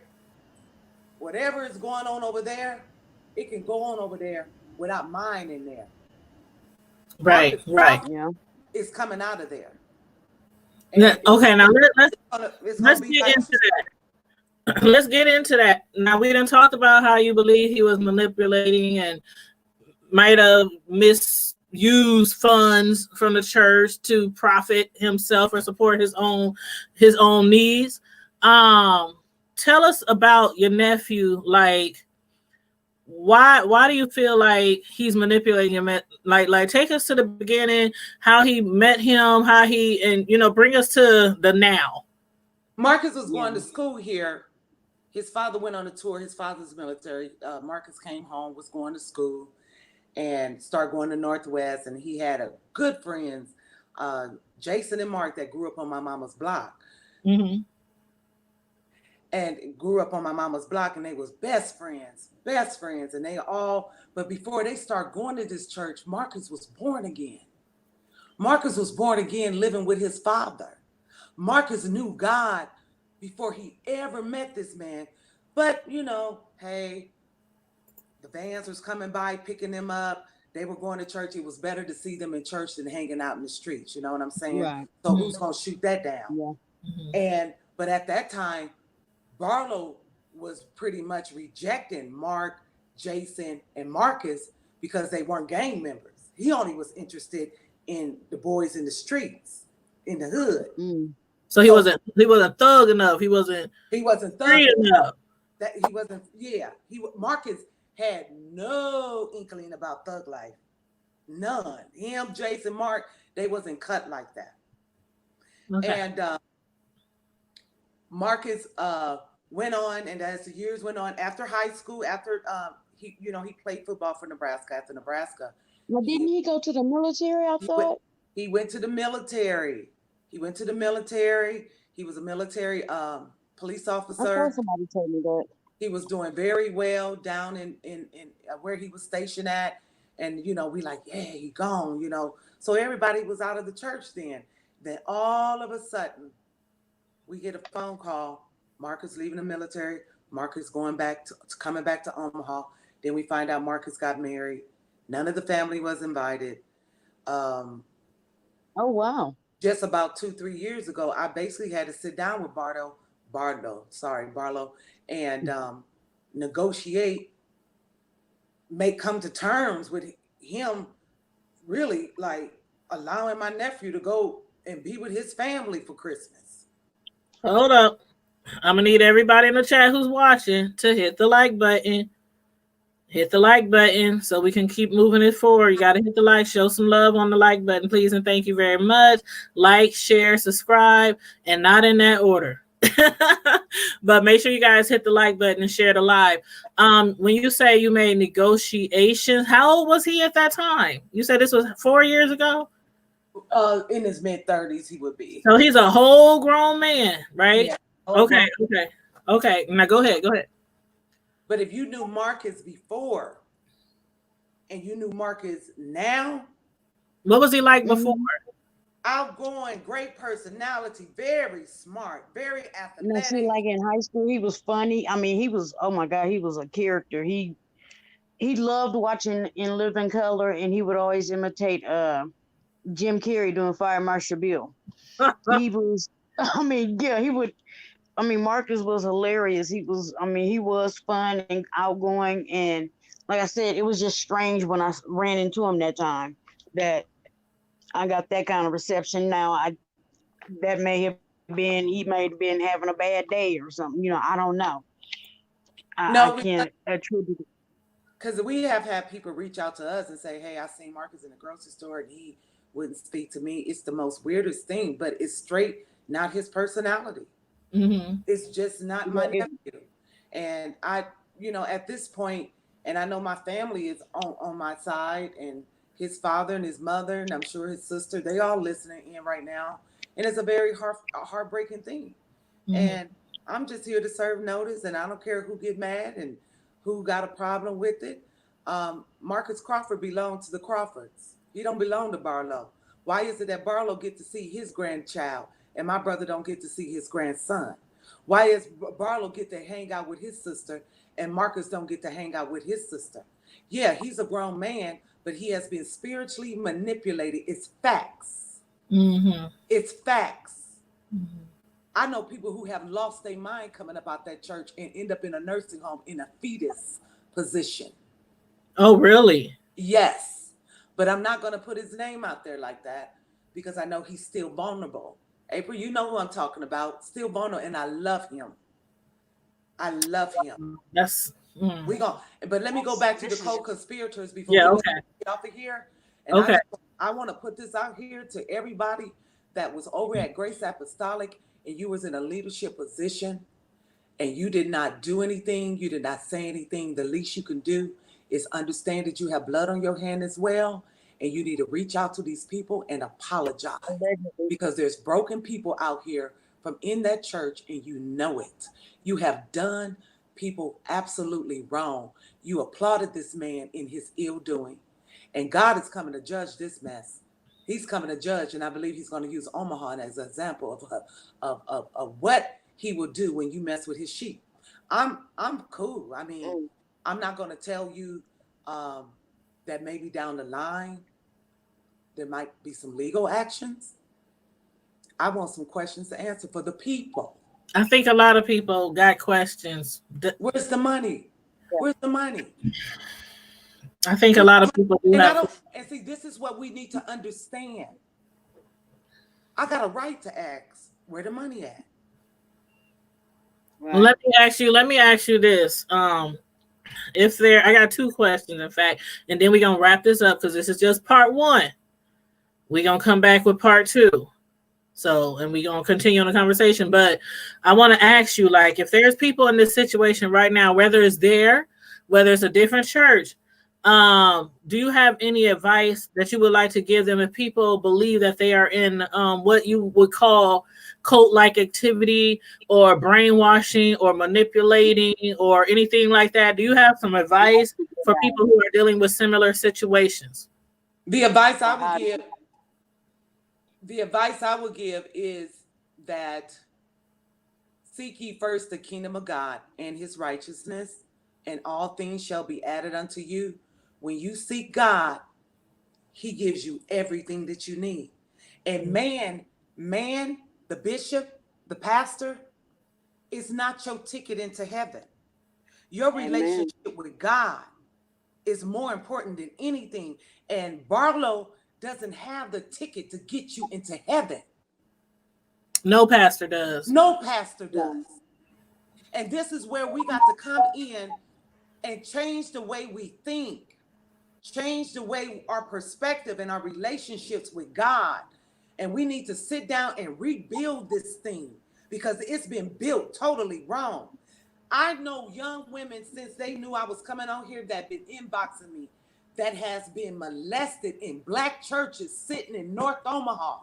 is going on over there, it can go on over there without mine in there. right, Marcus right. Yeah. is coming out of there. And Okay, now it's gonna let's be get like, into that. Let's get into that. Now we didn't talk about how you believe he was manipulating and might have misused funds from the church to profit himself or support his own needs. Um, Tell us about your nephew. Like, why do you feel like he's manipulating him? Like take us to the beginning, how he met him, how he and bring us to the now. Marcus was going to school here. His father went on a tour. His father's military. Marcus came home, was going to school, and started going to Northwest. And he had a good friends, Jason and Mark, that grew up on my mama's block. Mm-hmm. And grew up on my mama's block, and they was best friends. And but before they start going to this church, Marcus was born again. Marcus was born again living with his father. Marcus knew God before he ever met this man. But, hey, the vans was coming by, picking them up. They were going to church. It was better to see them in church than hanging out in the streets. You know what I'm saying? Right. So who's going to shoot that down? Yeah. But at that time, Barlow was pretty much rejecting Mark, Jason, and Marcus because they weren't gang members. He only was interested in the boys in the streets, in the hood. Mm. So So he wasn't thug enough. He wasn't he wasn't free thugging enough. enough. That he wasn't. Yeah, Marcus had no inkling about thug life. None. Him, Jason, Mark, they wasn't cut like that. Okay. And Marcus went on, and as the years went on, after high school, after he played football for Nebraska. After Nebraska, Well, didn't he he go to the military? I he went thought. he went to the military. He went to the military. He was a military police I thought officer. somebody told me that. He was doing very well down in where he was stationed at, and we like, yeah, he gone. So everybody was out of the church then. Then all of a sudden, we get a phone call. Marcus leaving the military. Marcus going back to coming back to Omaha. Then we find out Marcus got married. None of the family was invited. Um, Oh wow. just about 2-3 years ago, I basically had to sit down with Barlow, and negotiate, come to terms with him, really like allowing my nephew to go and be with his family for Christmas. Hold up. I'm gonna need everybody in the chat who's watching to hit the like button. Hit the like button so we can keep moving it forward. You got to hit the like, show some love on the like button, please, and thank you very much. Like, share, subscribe, and not in that order. But make sure you guys hit the like button and share the live. When you say you made negotiations, how old was he at that time? You said this was 4 years ago? In his mid-30s, he would be. So he's a whole grown man, right? Yeah. Okay. Now go ahead. But if you knew Marcus before and you knew Marcus now, What was he like before? outgoing, great personality, very smart, very Now, see, athletic. like in high school, he was funny. I mean, he was. Oh my God, he was a character. He loved watching In Living Color, and he would always imitate Jim Carrey doing Fire Marshal Bill. He was. I mean, yeah, he would. I mean, Marcus was hilarious. He was. I mean, he was fun and outgoing, and like I said, it was just strange when I ran into him that time that I got that kind of reception. Now, that may have been he may have been having a bad day or something. I don't know. I No, can't attribute it. because we have had people reach out to us and say, "Hey, I seen Marcus in the grocery store and he wouldn't speak to me." It's the most weirdest thing, but it's straight not his personality. Mm-hmm. It's just not Yeah, my nephew. And at this point, and I know my family is on my side, and his father and his mother, and I'm sure his sister, they all listening in right now. And it's a very heartbreaking thing. Mm-hmm. And I'm just here to serve notice, and I don't care who get mad and who got a problem with it. Marcus Crawford belonged to the Crawfords. He don't belong to Barlow. Why is it that Barlow get to see his grandchild and my brother don't get to see his grandson? Why is Barlow get to hang out with his sister and Marcus don't get to hang out with his sister? Yeah, he's a grown man, but he has been spiritually manipulated. It's facts. Mm-hmm. It's facts. Mm-hmm. I know people who have lost their mind coming up out that church and end up in a nursing home in a fetus position. Oh, really? Yes. But I'm not going to put his name out there like that because I know he's still vulnerable. April, you know who I'm talking about. Still vulnerable, and I love him. I love him. That's But let me go back to the co-conspirators before yeah. we Okay. get off of here. And Okay. I want to put this out here to everybody that was over at Grace Apostolic and you was in a leadership position and you did not do anything, you did not say anything. The least you can do is understand that you have blood on your hand as well, and you need to reach out to these people and apologize because there's broken people out here from in that church, and you know it. You have done people absolutely wrong. You applauded this man in his ill doing, and God is coming to judge this mess. He's coming to judge, and I believe he's going to use Omaha as an example of what he will do when you mess with his sheep. I'm cool. I mean, I'm not going to tell you that maybe down the line there might be some legal actions. I want some questions to answer for the people. I think a lot of people got questions. Where's the money? Where's the money? I think a Where's lot the of money? people do And I have. don't, and see, this is what we need to understand. I got a right to ask where the money at. Well, Right. let me ask you this. If there, I got two questions, in fact, and then we're gonna wrap this up because this is just part one. We're gonna come back with part two. So, and we're gonna continue on the conversation. But I want to ask you, like, if there's people in this situation right now, whether it's there, whether it's a different church, do you have any advice that you would like to give them if people believe that they are in what you would call cult-like activity or brainwashing or manipulating or anything like that? Do you have some advice for people who are dealing with similar situations? The advice I Or would how give, the advice I would give is that seek ye first the kingdom of God and his righteousness, and all things shall be added unto you. When you seek God, he gives you everything that you need. And man, the bishop, the pastor, is not your ticket into heaven. Your amen. relationship with God is more important than anything. And Barlow doesn't have the ticket to get you into heaven. No pastor does. No pastor Yeah. does. And this is where we got to come in and change the way we think, change the way our perspective and our relationships with God. And we need to sit down and rebuild this thing because it's been built totally wrong. I know young women since they knew I was coming on here that been inboxing me that has been molested in black churches sitting in North Omaha.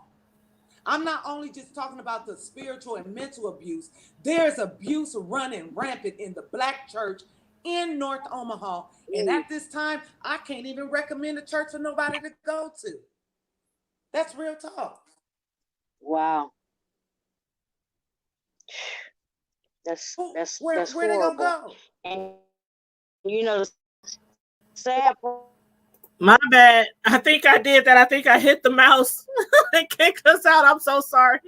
I'm not only just talking about the spiritual and mental abuse. There's abuse running rampant in the black church in North Omaha. And at this time, I can't even recommend a church for nobody to go to. That's real talk. Wow. That's Where they gonna horrible. go? And you know the sad My bad. I think I did that. I think I hit the mouse and kicked us out. I'm so sorry.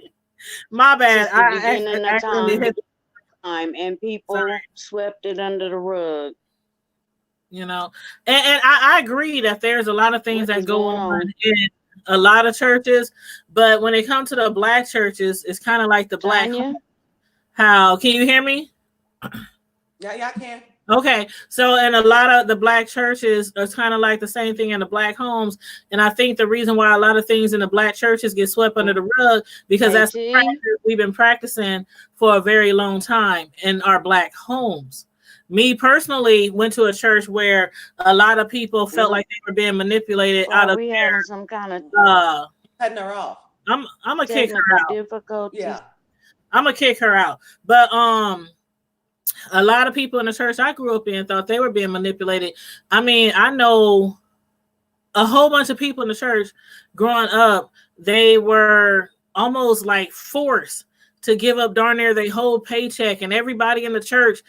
My bad. is the beginning I of accidentally hit. time, and Sorry. people swept it under the rug. You know, and I agree that there's a lot of things What that is go going on on, in a lot of churches, but when it comes to the black churches, it's kind of like the black. Tanya? How can you hear me? Yeah, I can. Okay, so in a lot of the black churches, it's kind of like the same thing in the black homes, and I think the reason why a lot of things in the black churches get swept under the rug because that's the AT? practice we've been practicing for a very long time in our black homes. Me personally went to a church where a lot of people felt like they were being manipulated Or out are of we having some kind of uh Cutting her off. I'm gonna kick her technical out. difficulties? Yeah. I'm gonna kick her out. But a lot of people in the church I grew up in thought they were being manipulated. I mean, I know a whole bunch of people in the church growing up, they were almost like forced to give up darn near their whole paycheck, and everybody in the church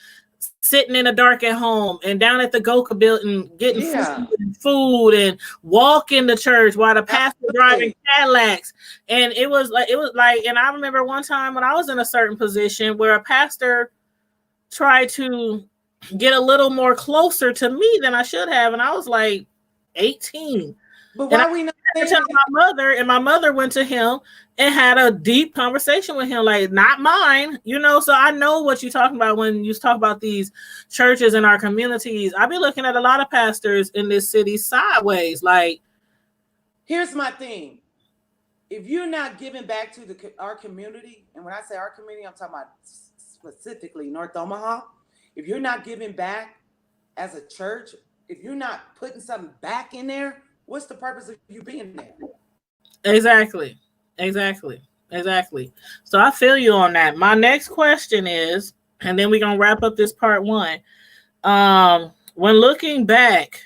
sitting in the dark at home and down at the Goka building getting Yeah. food and walking to church while the pastor driving Absolutely. Cadillacs. And it was like, and I remember one time when I was in a certain position where a pastor tried to get a little more closer to me than I should have. And I was like 18. But And I why we not had to saying tell my mother, and my mother went to him and had a deep conversation with him, like, not mine, you know. So I know what you're talking about when you talk about these churches in our communities. I be looking at a lot of pastors in this city sideways, like, here's my thing. If you're not giving back to our community, and when I say our community, I'm talking about specifically North Omaha. If you're not giving back as a church, if you're not putting something back in there, what's the purpose of you being there? exactly, exactly, exactly. So I feel you on that. My next question is, and then we're gonna wrap up this part one. When looking back,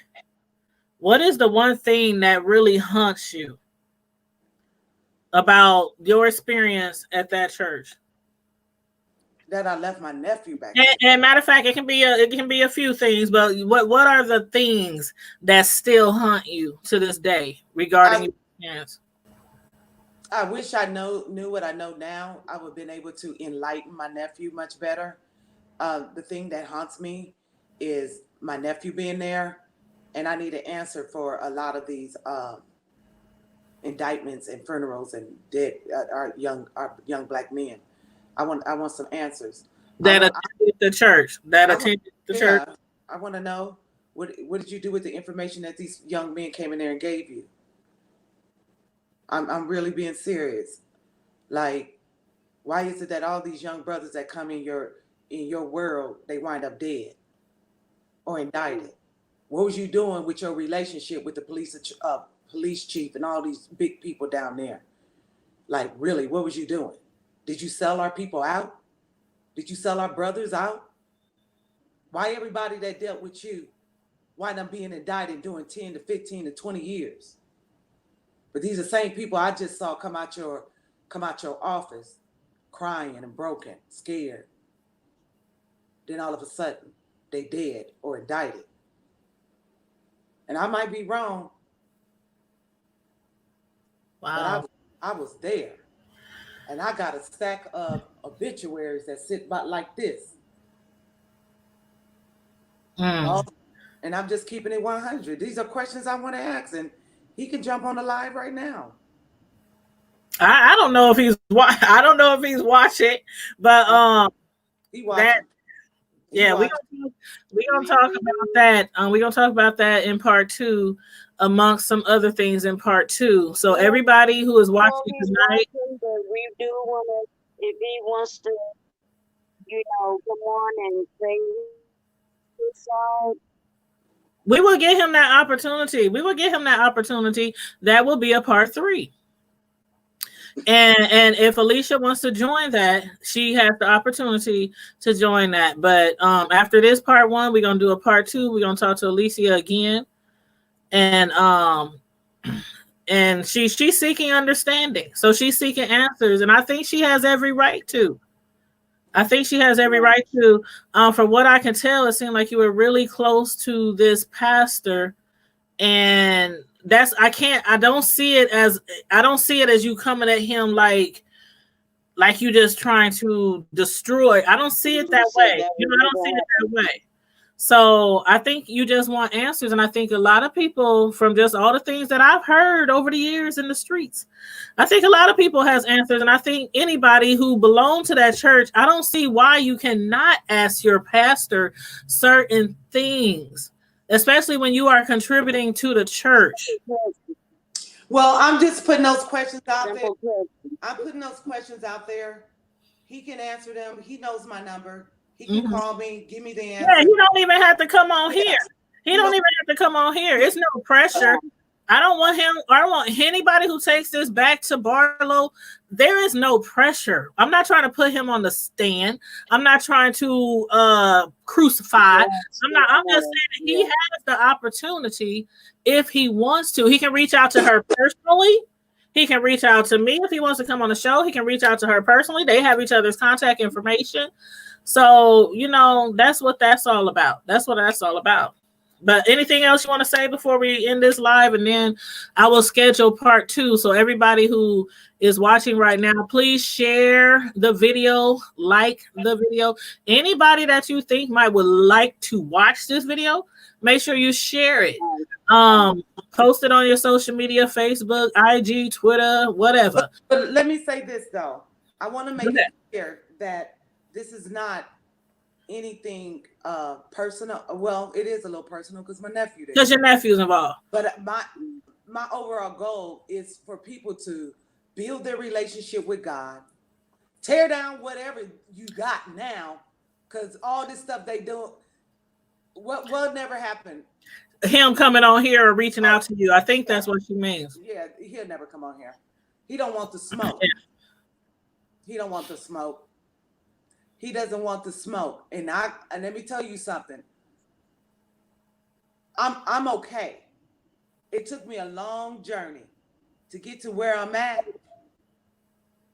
what is the one thing that really haunts you about your experience at that church? That I left my nephew back there. And matter of fact, it can be a few things, but what are the things that still haunt you to this day regarding I, your experience? I wish I knew what I know now. I would have been able to enlighten my nephew much better. The thing that haunts me is my nephew being there, and I need an answer for a lot of these indictments and funerals and dead our young black men. I want some answers. I That want attended the church. That I want attended the church. yeah. I want to know what did you do with the information that these young men came in there and gave you? I'm really being serious. Like, why is it that all these young brothers that come in your world, they wind up dead or indicted? What was you doing with your relationship with the police chief and all these big people down there? Like, really, what was you doing? Did you sell our people out? Did you sell our brothers out? Why everybody that dealt with you wind up being indicted doing 10 to 15 to 20 years? But these are the same people I just saw come out your office crying and broken, scared. Then all of a sudden, they dead or indicted. And I might be wrong, but I Wow. I was there. And I got a stack of obituaries that sit about like this. Oh, Mm. and I'm just keeping it 100. These are questions I want to ask, and he can jump on the live right now. I don't know if I don't know if he's watching, but Oh, he that watching. He yeah, watching. we gonna talk about that. We gonna talk about that in part two, amongst some other things in part two. So everybody who is know watching he's tonight, watching, but we do want to, if he wants to, come on and say his side. we will get him that opportunity. We will get him that opportunity. That will be a part three. And if Alicia wants to join that, she has the opportunity to join that. But after this part one, we're gonna do a part two. We're gonna talk to Alicia again, and she's seeking understanding. So she's seeking answers, and I think she has every right to. I think she has every right to. From what I can tell, it seemed like you were really close to this pastor, and that's I don't see it as you coming at him like you just trying to destroy. I don't see it that Said way. that You would know, I don't never see it happen. that way. So I think you just want answers. And I think a lot of people, from just all the things that I've heard over the years in the streets, I think a lot of people has answers. And I think anybody who belonged to that church, I don't see why you cannot ask your pastor certain things, especially when you are contributing to the church. Well, I'm just putting those questions out there. Simple question. I'm putting those questions out there. He can answer them. He knows my number. He can Mhm. call me, give me the Yeah, answer. he don't even have to come on here. Yeah, He he don't don't. even have to come on here. It's no pressure. Yeah. I don't want him. I don't want anybody who takes this back to Barlow. There is no pressure. I'm not trying to put him on the stand. I'm not trying to crucify. Yes, I'm just saying that he yeah. has the opportunity if he wants to. He can reach out to her personally. He can reach out to me if he wants to come on the show. He can reach out to her personally. They have each other's contact information. So, that's what that's all about. That's what that's all about. But anything else you want to say before we end this live? And then I will schedule part two. So everybody who is watching right now, please share the video, like the video. Anybody that you think might would like to watch this video, make sure you share it. Post it on your social media, Facebook, IG, Twitter, whatever. But let me say this though. I want to make Okay. it clear that this is not anything personal. Well, it is a little personal because my nephew there. Because your nephew's involved. But my overall goal is for people to build their relationship with God, tear down whatever you got now, because all this stuff they do, what never happened. Him coming on here or reaching Oh, out to you. I think yeah, that's what she means. yeah, he'll never come on here. He don't want the smoke. He don't want the smoke. He doesn't want the smoke. And let me tell you something. I'm okay. It took me a long journey to get to where I'm at.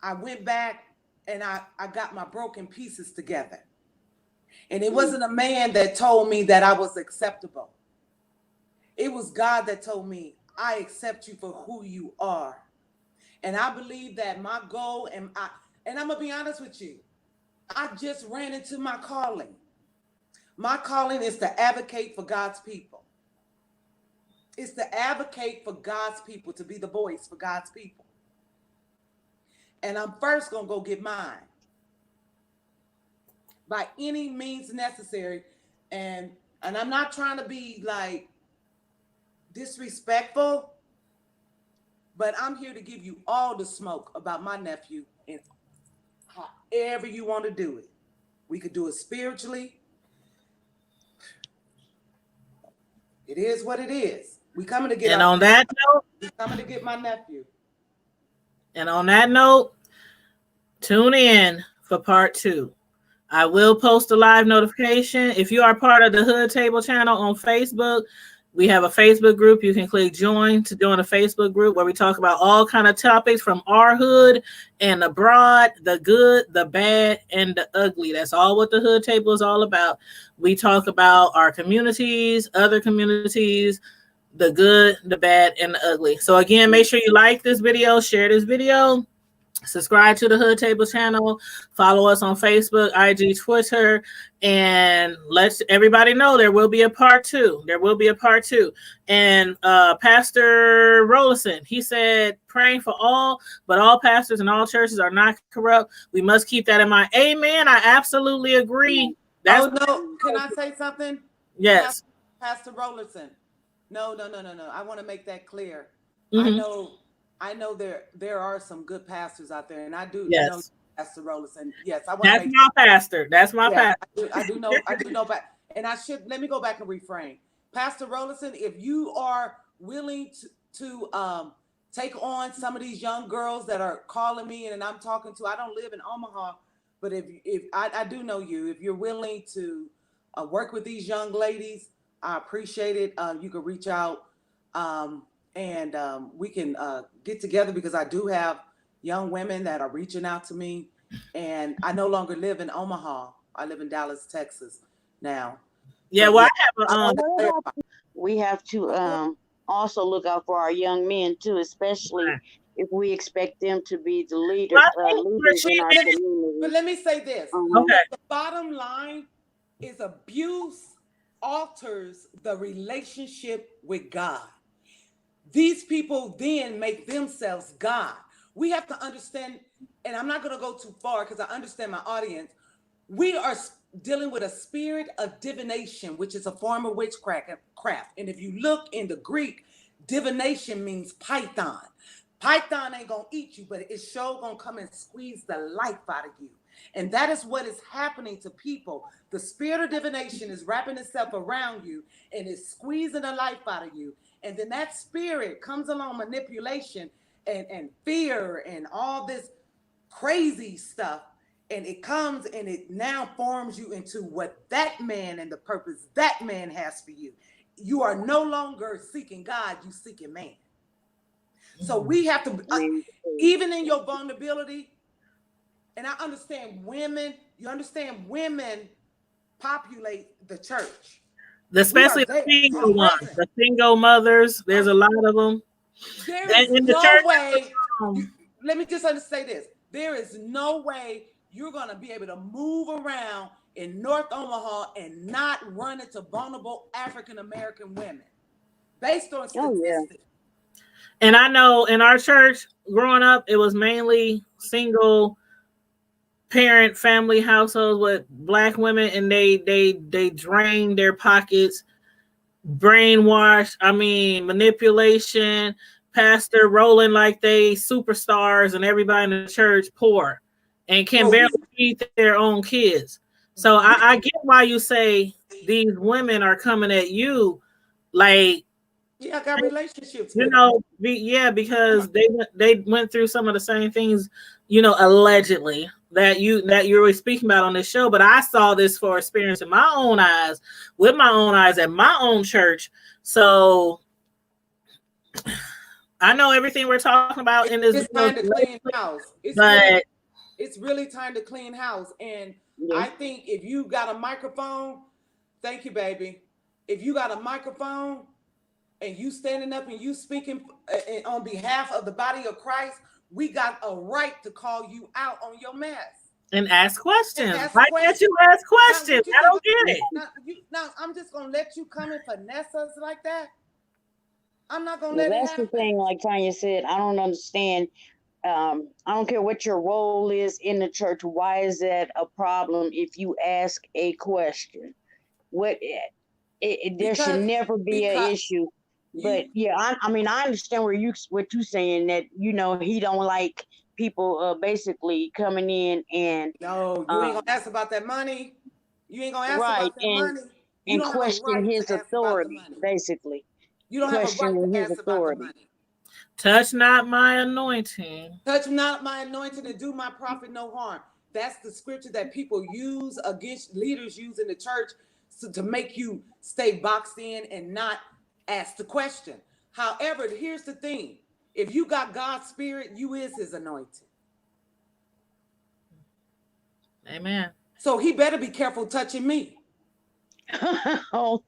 I went back and I got my broken pieces together. And it wasn't a man that told me that I was acceptable. It was God that told me, I accept you for who you are. And I believe that my goal, and I'm gonna be honest with you, I just ran into my calling. My calling is to advocate for God's people. It's to advocate for God's people, to be the voice for God's people. And I'm first gonna go get mine by any means necessary. And I'm not trying to be like disrespectful, but I'm here to give you all the smoke about my nephew, and however you want to do it. We could do it spiritually. It is what it is. We coming to get And our on that note, we coming to get my nephew. and on that note, tune in for part 2. I will post a live notification. If you are part of the Hood Table channel on Facebook, we have a Facebook group. You can click join to join a Facebook group where we talk about all kind of topics from our hood and abroad, the good, the bad, and the ugly. That's all what the Hood Table is all about. We talk about our communities, other communities, the good, the bad, and the ugly. So again, make sure you like this video, share this video, subscribe to the Hood Table channel, follow us on Facebook, IG, Twitter, and let everybody know there will be a part 2. There will be a part 2. And Pastor Rollison, he said, praying for all, but all pastors and all churches are not corrupt. We must keep that in mind. Amen. I absolutely agree. That's no. Can I say something? Yes. Pastor Rollerson. No. I want to make that clear. Mm-hmm. I know there are some good pastors out there, and I do know Pastor Rollerson. Yes, I want to make my pastor. That's my pastor. I do know. And I should let me go back and reframe. Pastor Rollerson, if you are willing to take on some of these young girls that are calling me and I'm talking to, I don't live in Omaha, but if I do know you, if you're willing to work with these young ladies, I appreciate it. You can reach out. And we can get together, because I do have young women that are reaching out to me, and I no longer live in Omaha. I live in Dallas, Texas now. Yeah, but well, yeah, we have to also look out for our young men too, especially if we expect them to be the leaders in our community. But let me say this. Okay. The bottom line is abuse alters the relationship with God. These people then make themselves God. We have to understand, and I'm not going to go too far because I understand my audience. We are dealing with a spirit of divination, which is a form of witchcraft. And if you look in the Greek, divination means python. Python ain't going to eat you, but it's sure going to come and squeeze the life out of you. And that is what is happening to people. The spirit of divination is wrapping itself around you and is squeezing the life out of you. And then that spirit comes along, manipulation and fear and all this crazy stuff. And it comes and it now forms you into what that man and the purpose that man has for you. You are no longer seeking God, you seeking man. So we have to, even in your vulnerability, and I understand women, women populate the church. Especially the single ones, the single mothers. There's a lot of them. There is no way. Let me just say this. There is no way you're going to be able to move around in North Omaha and not run into vulnerable African American women, based on statistics. And I know in our church growing up, it was mainly single parent family households with Black women, and they drained their pockets, brainwashed, manipulation, pastor rolling like they superstars, and everybody in the church poor and can barely feed their own kids. So I get why you say these women are coming at you like, yeah, I got relationships. Because they went through some of the same things, allegedly that you were speaking about on this show. But I saw this for experience in my own eyes, with my own eyes at my own church. So I know everything we're talking about in this. It's time to clean house. It's really time to clean house. And I think if you got a microphone, thank you, baby. If you got a microphone and you standing up and you speaking on behalf of the body of Christ, we got a right to call you out on your mess. And ask questions. ask Why can't you ask Now, questions? what you I think don't get it. now I'm just gonna let you come and finesse us like that. I'm not gonna Well, let it that's the happen. thing. Like Tanya said, I don't understand. I don't care what your role is in the church. Why is that a problem if you ask a question? What there should Because never be an because issue. But you yeah, I mean, I understand what you saying, that he don't like people basically coming in and no, you ain't gonna um ask about that money. You ain't gonna ask right, about that money. You and don't have a question right his to ask about the authority, money. basically You don't have a right questioning to his ask about the authority. money. Touch not my anointing. Touch not my anointing and do my prophet no harm. That's the scripture that people use against leaders use in the church to make you stay boxed in and not ask the question. However, here's the thing. If you got God's spirit, you is his anointing. Amen. So he better be careful touching me. Oh,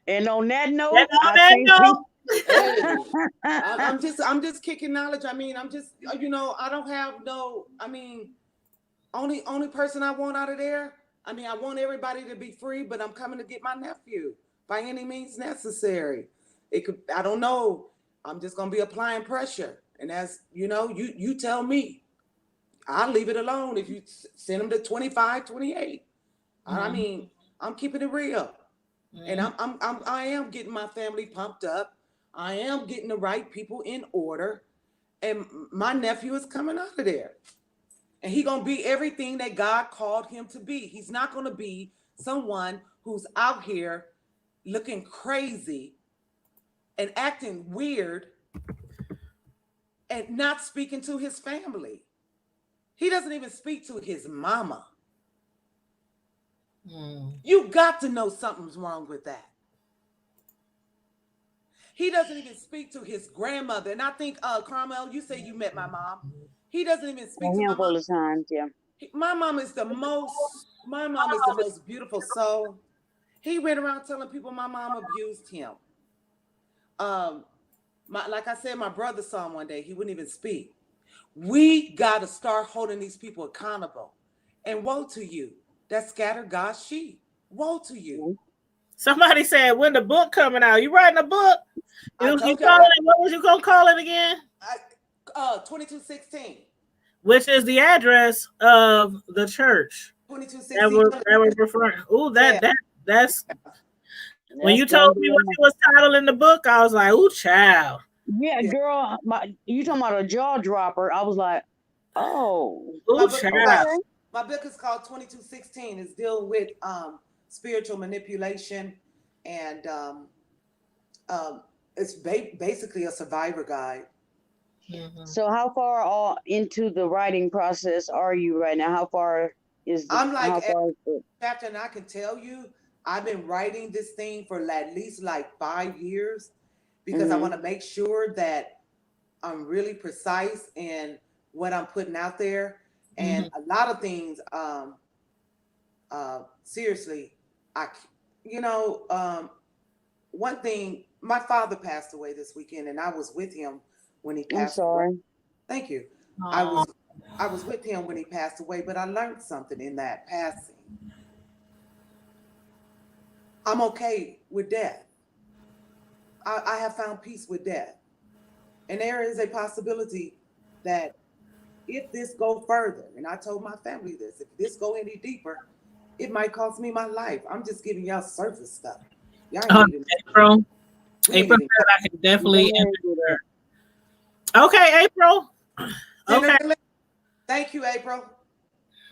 and on that And note, on I that think we. note, Hey, I'm just kicking knowledge. I mean, I'm just I don't have no. I mean, only person I want out of there. I mean, I want everybody to be free, but I'm coming to get my nephew by any means necessary. It could. I don't know. I'm just gonna be applying pressure, and as you tell me. I'll leave it alone if you send him to 25, 28. I mean, I'm keeping it real. And I am getting my family pumped up. I am getting the right people in order. And my nephew is coming out of there. And he gonna be everything that God called him to be. He's not gonna be someone who's out here looking crazy and acting weird and not speaking to his family. He doesn't even speak to his mama. You got to know something's wrong with that. He doesn't even speak to his grandmother. And I think, Carmel, you say you met my mom. He doesn't even A speak to my handful mom. of times, yeah. My mom is the most beautiful soul. He went around telling people my mom abused him. Like I said, my brother saw him one day. He wouldn't even speak. We got to start holding these people accountable. And woe to you that scatter God's sheep. Woe to you. somebody said, when the book coming out? You writing a book? I You told calling y'all, it, what was you gonna call it again? 2216. Which is the address of the church that 2216. we're referring. Oh, Yeah. that's when you That's gonna told me be what you was titling the book, I was like, "Ooh, child." yeah, Yeah. girl. You talking about a jaw dropper? I was like, oh, My Ooh, book, child. my book is called 2216. It's dealing with spiritual manipulation, and it's basically a survivor guide. So how far all into the writing process are you right now? How far is I'm like how at far is it? chapter, and I can tell you, I've been writing this thing for at least like 5 years because I Mm-hmm. want to make sure that I'm really precise in what I'm putting out there. And a lot of things, seriously, I, you know, one thing, my father passed away this weekend, and I was with him when he I'm passed away. sorry. Thank you. I Aw. was I was with him when he passed away, but I learned something in that passing. I'm okay with death. I have found peace with death. And there is a possibility that if this go further, and I told my family this, if this go any deeper, it might cost me my life. I'm just giving y'all surface stuff. Y'all ain't even April. we ain't April even said I can definitely. Go ahead and do that. Okay, April. send her Okay, the link. Thank you, April.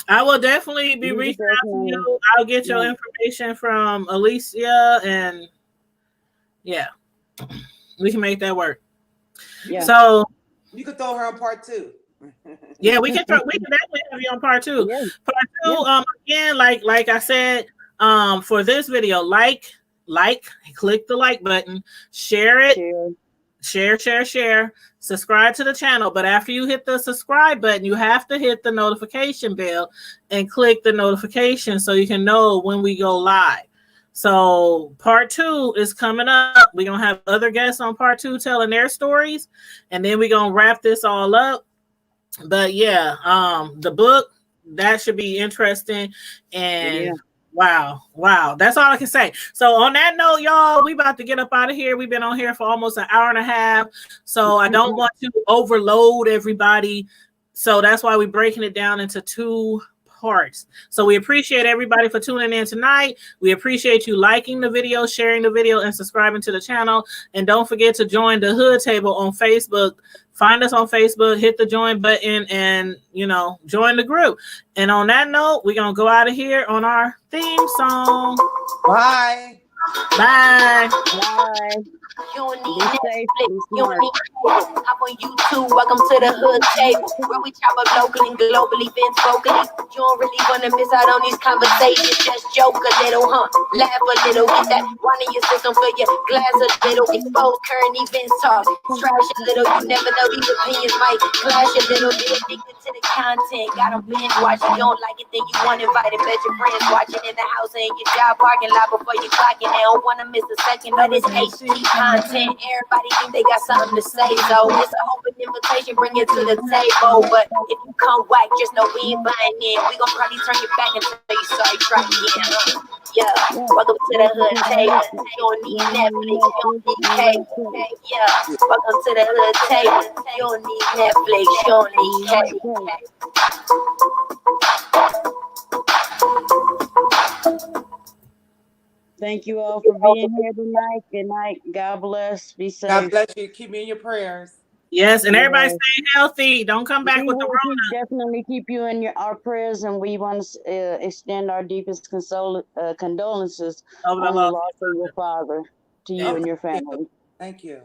I will definitely be You could reaching out to definitely, you. I'll get your yeah, information from Alicia, and yeah, we can make that work. You yeah, could So you could throw her on part two. yeah, we can definitely have you on part two. yeah, Part yeah. two, again, like I said, for this video, click the like button, share it, share, subscribe to the channel. But after you hit the subscribe button, you have to hit the notification bell and click the notification so you can know when we go live. So part two is coming up. We're gonna have other guests on part two telling their stories, and then we're gonna wrap this all up. But yeah, the book, that should be interesting. Yeah. And wow, that's all I can say. So on that note, y'all, we about to get up out of here. We've been on here for almost an hour and a half, so I don't want to overload everybody. So that's why we're breaking it down into two parts. So we appreciate everybody for tuning in tonight. We appreciate you liking the video, sharing the video, and subscribing to the channel. And don't forget to join the Hood Table on Facebook. Find us on Facebook, hit the join button, and join the group. And on that note, we're gonna go out of here on our theme song. Bye. Bye. Bye. You don't need Be safe. Netflix. Be You don't smart. need cable. Hop on YouTube. Welcome to the Hood Table, where we chop up local and global events vocally. You don't really wanna miss out on these conversations. Just joke a little, huh? Laugh a little. Get that one in your system for your glass a little. Expose current events talk. Trash a little. You never know, these opinions might clash a little. Get addicted to the content. Got them binge watching. You don't like it, then you want invited. Bet your friends watching in the house and in your job parking lot before you clock in. They don't wanna miss a second, but it's HD content. Everybody think they got something to say, so it's an open invitation, bring it to the table. But if you come whack, just know we ain't buying in. We gon' probably turn your back and tell you sorry, try again. Yeah, welcome to the Hood Table. You don't need Netflix, you don't need cable. Yeah, welcome to the Hood Table. You don't need Netflix, you don't need cable. Thank you all for being here tonight. Good night. God bless. Be safe. God bless you. Keep me in your prayers. Yes, and everybody stay healthy. Don't come back We with the will Rona. definitely keep you in our prayers, and we want to extend our deepest condolences Over the on the loss. loss of your father to you and your family. Thank you.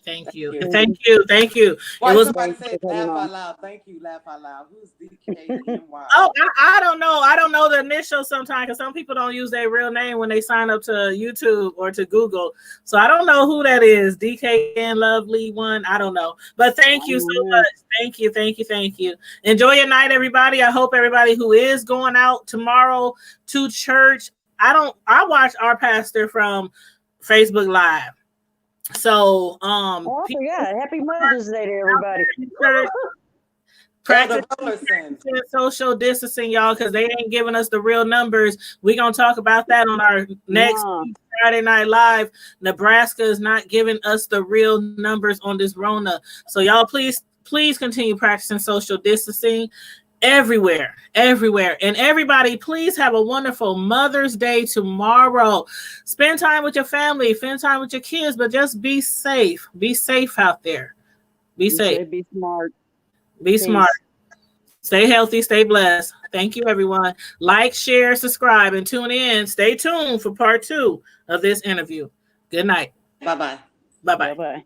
Thank you. you. Thank you. Thank you. Why It was. somebody Thanks said for coming laugh on. out loud? Thank you, laugh out loud. Who's DKNY? Oh, I don't know. I don't know the initials sometimes because some people don't use their real name when they sign up to YouTube or to Google. So I don't know who that is. DKN Lovely One. I don't know. But thank you so much. Thank you. Thank you. Thank you. Enjoy your night, everybody. I hope everybody who is going out tomorrow to church. I watch our pastor from Facebook Live. So Oh, I forgot. Happy Mother's Day to everybody. Practice social distancing, y'all, because they ain't giving us the real numbers. We're gonna talk about that on our next Friday Night Live. Nebraska is not giving us the real numbers on this Rona. So y'all please continue practicing social distancing everywhere. And everybody, please have a wonderful Mother's Day tomorrow. Spend time with your family, spend time with your kids, but just be safe. Be safe out there. Be safe. Be smart. Be smart. Stay healthy. Stay blessed. Thank you, everyone. Like, share, subscribe, and tune in. Stay tuned for part 2 of this interview. Good night. Bye-bye. Bye-bye. Bye-bye.